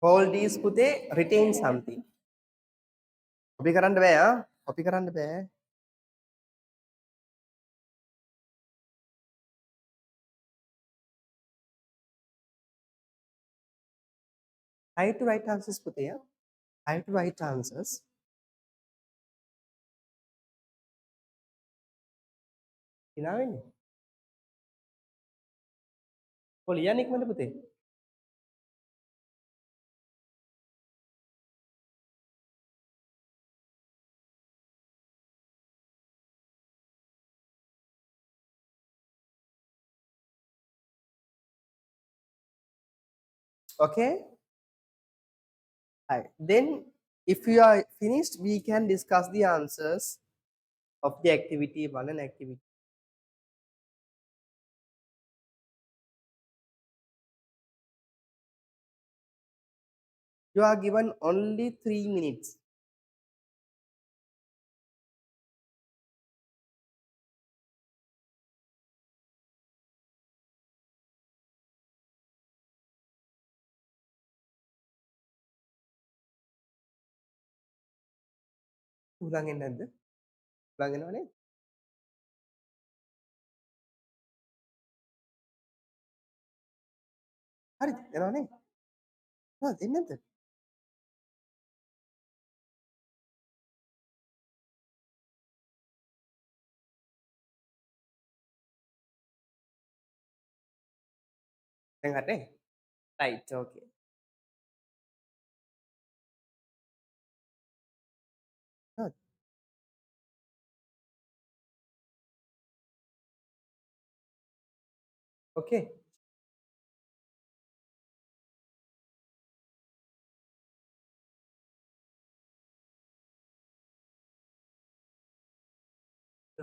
hold is පුතේ retain something. Copy කරන්න බෑ ආ. Copy කරන්න බෑ. Try to write answers පුතේ ආ. Try to write answers. hina වෙන්නේ. කො ලියන්නේ ඉක්මනට පුතේ. Okay? Right. Then if you are finished, we can discuss the answers of the activity 1 and activity. You are given only 3 minutes. උලංගෙන් නැද්ද? උලංගෙනවනේ. හරි එනවනේ. හා එන්නේ නැද්ද? දැන් හරිනේ? Right, okay. හරි. Okay.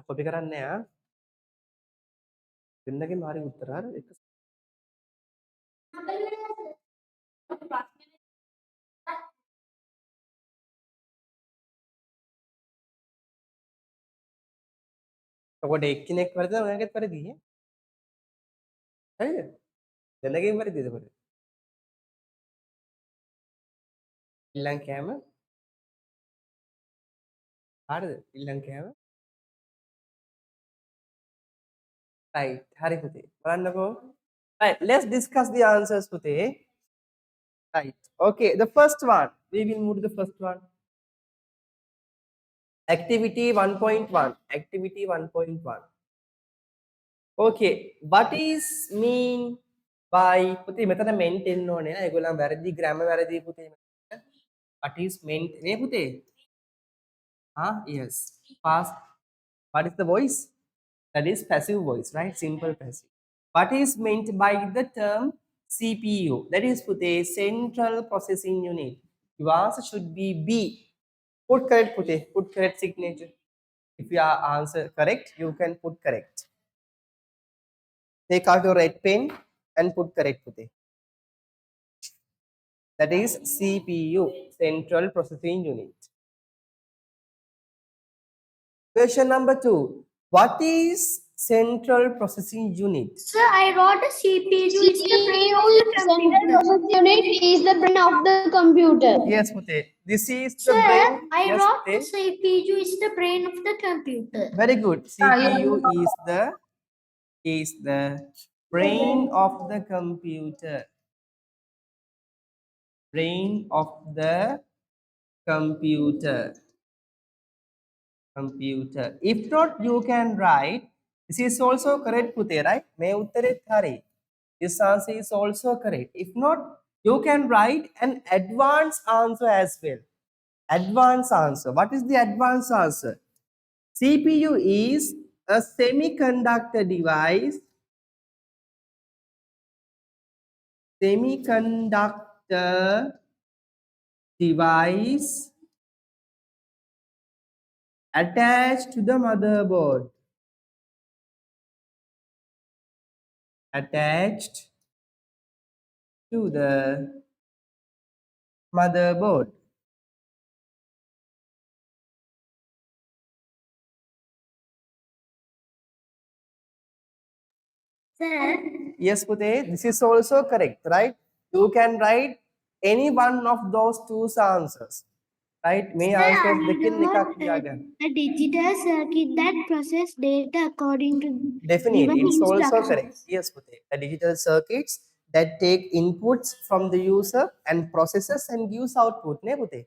කොපි කරන්නේ ආ. දෙන්නගෙන් හරි උත්තර හරි එක ඔකට එක්කෙනෙක් වැරදිද ඔයාගෙත් වැරදි ඈ. හරිද? දෙන්නගෙන් වැරදිද ඔකට? ඊළඟ කෑම හරිද? ඊළඟ කෑම right. හරි පුතේ. බලන්නකෝ. Right, let's discuss the answers පුතේ. Right. Okay, the first one. We will move to the first one. Activity 1.1. Activity 1.1. Okay, what is mean by පුතේ මෙතන meant එන්න ඕනේ නේද? ඒගොල්ලන් වැරදි grammar වැරදි පුතේ. What is meant නේ පුතේ? Yes. Past. What is the voice? That is passive voice, right? Simple passive. What is meant by the term CPU? That is putte central processing unit. Your answer should be B. Put correct putte. Put correct signature. If your answer correct, you can put correct. Take out your red pen and put correct pute. That is CPU, Central Processing Unit. Question number 2. What is Central Processing Unit? Sir, I wrote the CPU is the brain CPU of the is central computer. process unit is the brain of the computer. Yes, Pute. This is the Sir, brain. I Yes, wrote Pute. CPU is the brain of the computer. Very good. Ah, yeah. CPU is the brain of the computer. Brain of the computer. Computer. If not, you can write. This is also correct, Pute, right? May uttare thari. This answer is also correct. If not, you can write an advanced answer as well. Advanced answer. What is the advanced answer? CPU is a semiconductor device. Semiconductor device attached to the motherboard. Attached to the motherboard. Sir, Yes, Pute, this is also correct, right? You can write any one of those two answers, right? May sir, answer I dekin wrote nikak diyagan. a digital circuit that process data according to Definitely, given it's also correct. instructions. Yes, Pute. The digital circuits that take inputs from the user and processes and gives output, ne Pute?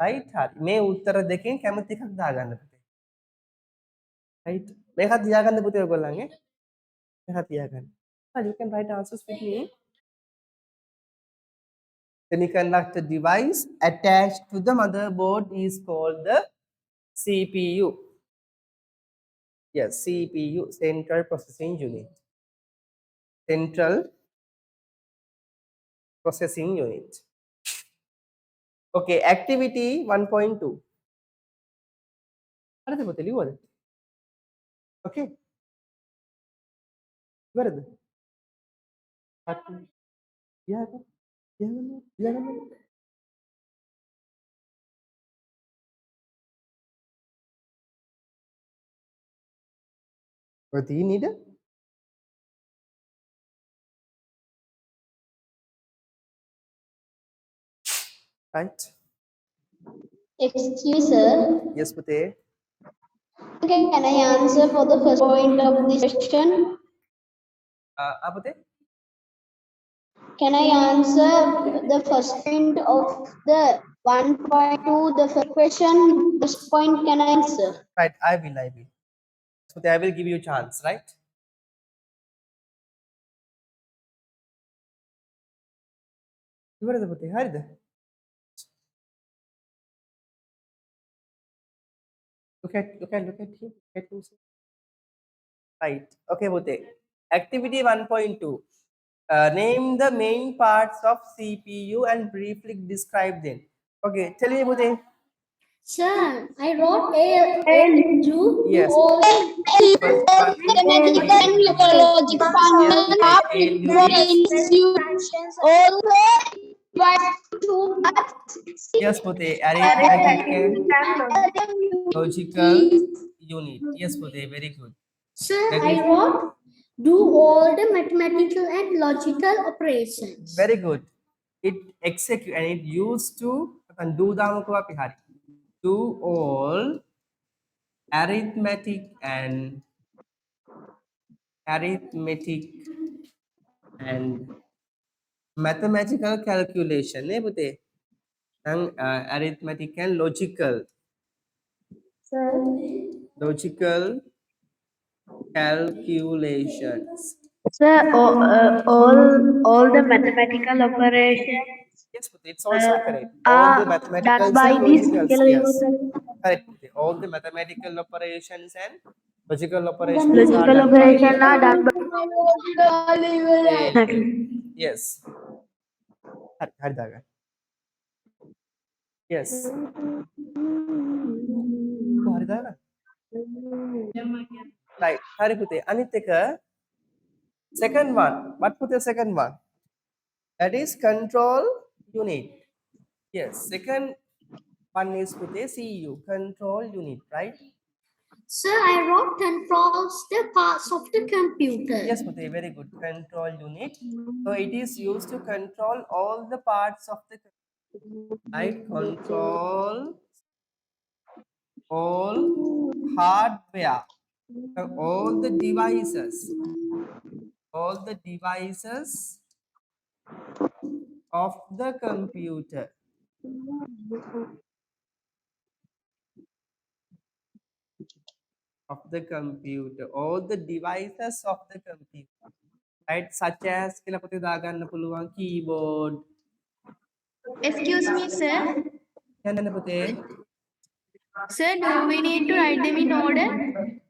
Right? May uttara dekin kamathi එකක් දාගන්න Pute. Right? මේකත් තියාගන්න Pute ඔයගොල්ලන්ගේ. මේකත් තියාගන්න. You can write answers with me. Semiconductor device attached to the motherboard is called the CPU. Yes, CPU, Central Processing Unit. Central Processing Unit. Okay, activity 1.2. හරිද පුතේ ලියුවද? Okay. ඉවරද? ලියාගන්න. ලියාගන්න. ඔය තියෙන්නේ ඊට? Right. Excuse me, sir. Yes, පුතේ. Can I answer for the first point of this question? පුතේ? Can I answer the first point of the 1.2, the first question? First point, can I answer? Right, I will. So I will give you a chance, right? ඉවරද පුතේ? හරිද? Look at him. Look at Lucy. Right. Okay, Pute. Activity 1.2. Name the main parts of CPU and briefly describe them. Okay, tell me, Pute. Sir, I wrote a do Yes. all the First one is Mathematical and logic functions are frequencies also to yes, Pute. Arithmetic and logical unit. Yes, Pute. Very good. Sir, That I is wrote do all the mathematical and logical operations. very good. It execute and it used to akan do damuko api hari. Do all arithmetic and mathematical calculation ne pute ang arithmetic and logical calculations. Sir, all the mathematical operations Yes pute, it's also correct. All the are done mathematicals by and this logicals, yes, correct pute. All the mathematical operations and logical operations are logical done by operation are done by yes. Hari daga. Yes. Hari daga. Right. Hari pute. Anit එක Second one, what put the second one? That is control unit. Yes, second one is put a CU, control unit, right? Sir, I wrote controls the parts of the computer. Yes, Pute, very good. Control unit. So it is used to control all the parts of the computer, right? Control all hardware, so all the devices of the computer, all the devices of the computer, right? Such as kila Pute daganna puluwan keyboard. Excuse me, sir. Yanna Pute. Sir, do we need to write them in order?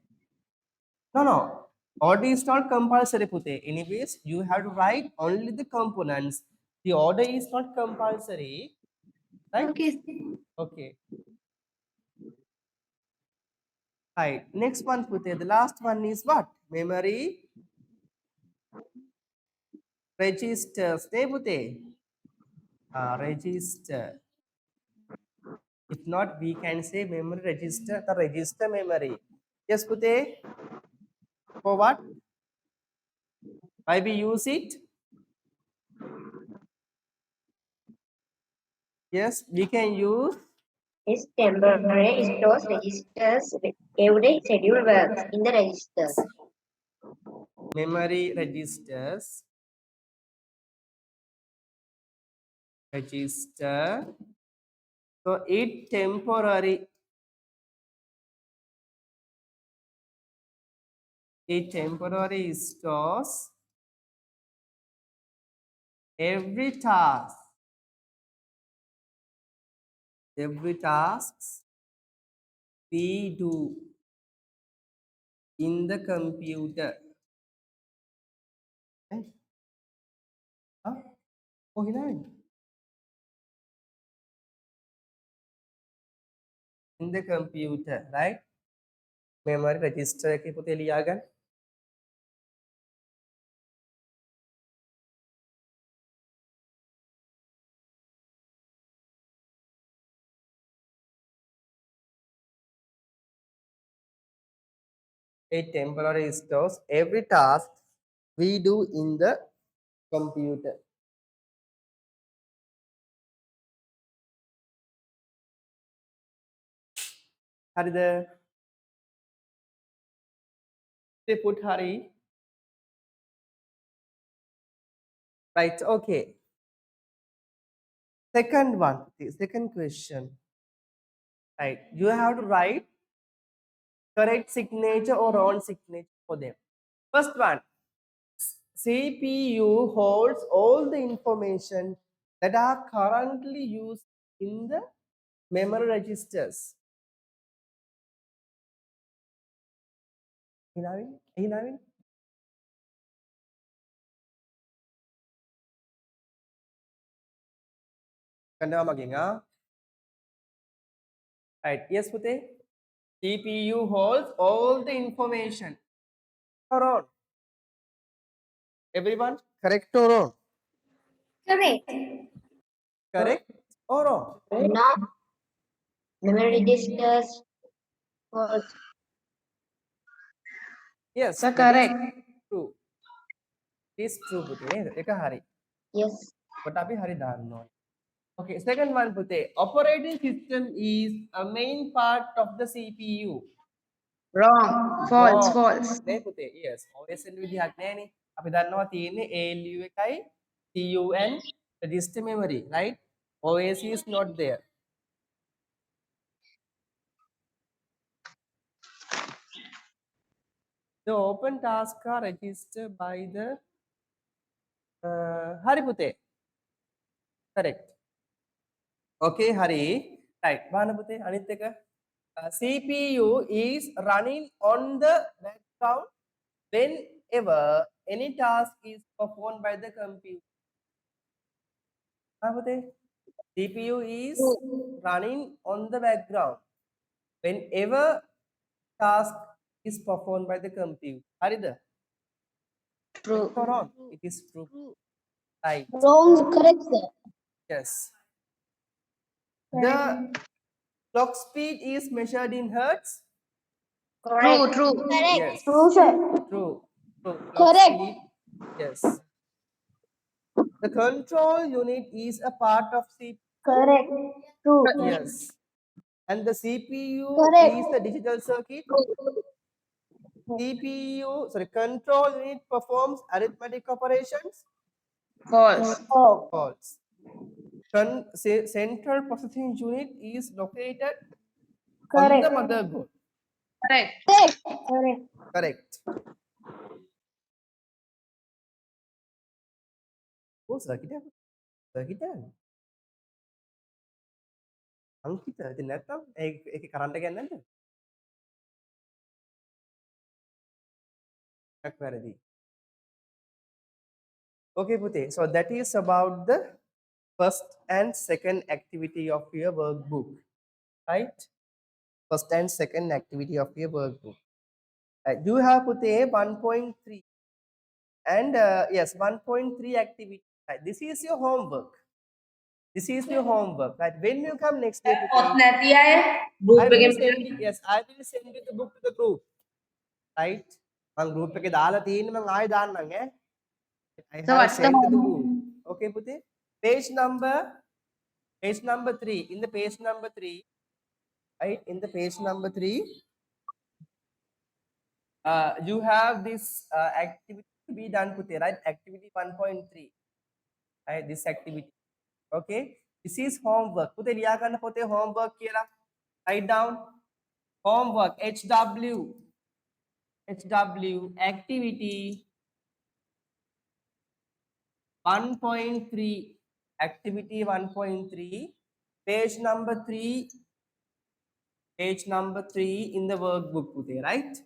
No. Order is not compulsory, Pute. Anyways, you have to write only the components. The order is not compulsory, right? Okay. Okay. Right. Next one, Pute. The last one is what? Memory registers. Ne, Pute? Register. If not, we can say memory register, the register memory. Yes, Pute. For what? Why we use it? Yes, we can use This temporary stores registers every schedule works in the registers. memory registers. Register. So it temporary stores every task we do in the computer. Eh? Huh? Oh, hilang. In the computer, right? Memory register ke putih liagan. It temporary stores every task we do in the computer. Harida, they put Hari. Right, okay. Second one, the second question. Right, you have to write correct signature or wrong signature for them. First one, CPU holds all the information that are currently used in the memory registers. Hinawin? Kanda maging ah? Right, yes Pute? CPU holds all the information. Or wrong? Everyone, correct or wrong? Correct. Correct or wrong? No, memory registers was Yes, Sir, that is correct. true. It is true, Pute. Eka hari. yes. But abi hari dano. Okay, second one, Pute. Operating system is a main part of the CPU. Wrong. False. Wrong. False. Ne, Pute. Yes. OS and විදිහක් නෑනේ. අපි දන්නවා තියෙන්නේ ALU එකයි CUN register memory, right? OS is not there. The open tasks are registered by the Hari Pute. Correct. Okay, Hari. Right. Mana Pute? Anit එක. CPU is running on the background whenever any task is performed by the computer. Apa teh? CPU is running on the background whenever task is performed by the computer. Harida? True. Correct or wrong? It is true. Right. Wrong, correct, sir. Yes. The clock speed is measured in hertz. True, Correct. true. Yes. True, sir. True. True. Clock Correct. speed. Yes. The control unit is a part of CPU. Correct. True. Yes. And the CPU Correct. is the digital circuit. Control unit performs arithmetic operations. False. Oh, False. Central processing unit is located on correct. the motherboard. Correct. Correct. Correct. Correct. Oh, circuit. Circuit. අංකිත ඉතින් නැත්තම් ඒක current එක යන්නේ නැද්ද? එකක් වැරදි. Okay පුතේ. So that is about the first and second activity of your workbook. Right? First and second activity of your workbook. You have putte 1.3 and yes 1.3 activity. Right. This is your homework. This is your homework. Right. When you come next day, පොත් putte, නැති අය I group will එකෙන් send you, yes, I will send you the book to the group. Right. මං group එකේ දාලා තියෙන්නේ මං ආයෙ දාන්නම් ඈ. I So have what's the sent the homework? group. Okay putte. Page number 3. In the page number 3, right? In the page number 3, you have this activity to be done putte, right? Activity 1.3. Right? This activity. Okay. This is homework. Putte liya ganna pote homework කියලා. Write down homework HW activity 1.3, activity 1.3, page number 3, page number 3 in the workbook putte, right?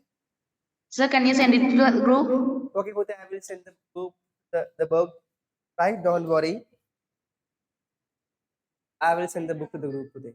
Sir, can you send it to the group? Okay putte, I will send the book, the book, right? Don't worry, I will send the book to the group putte.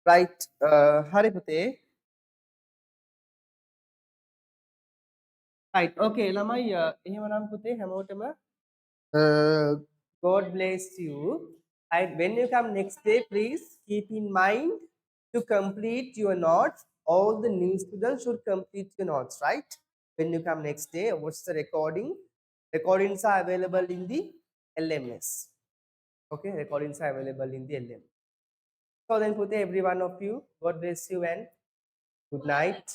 Right, hari putte. Right, okay ළමයි එහෙමනම් පුතේ හැමෝටම God bless you. And when you come next day, please keep in mind to complete your notes. All the new students should complete your notes, right? When you come next day, what's the recording? Recordings are available in the LMS. Okay, recordings are available in the LMS. So then put every one of you, God bless you and good night.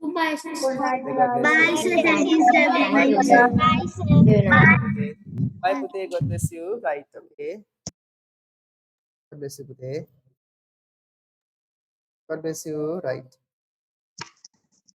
Goodbye, sir. May God bless Bye, you. sir. Thank you, sir. Very Bye, much. Pute. Bye, sir. Okay. Bye, Pute. God bless you. Right, okay. God bless you, Pute. God bless you. Right.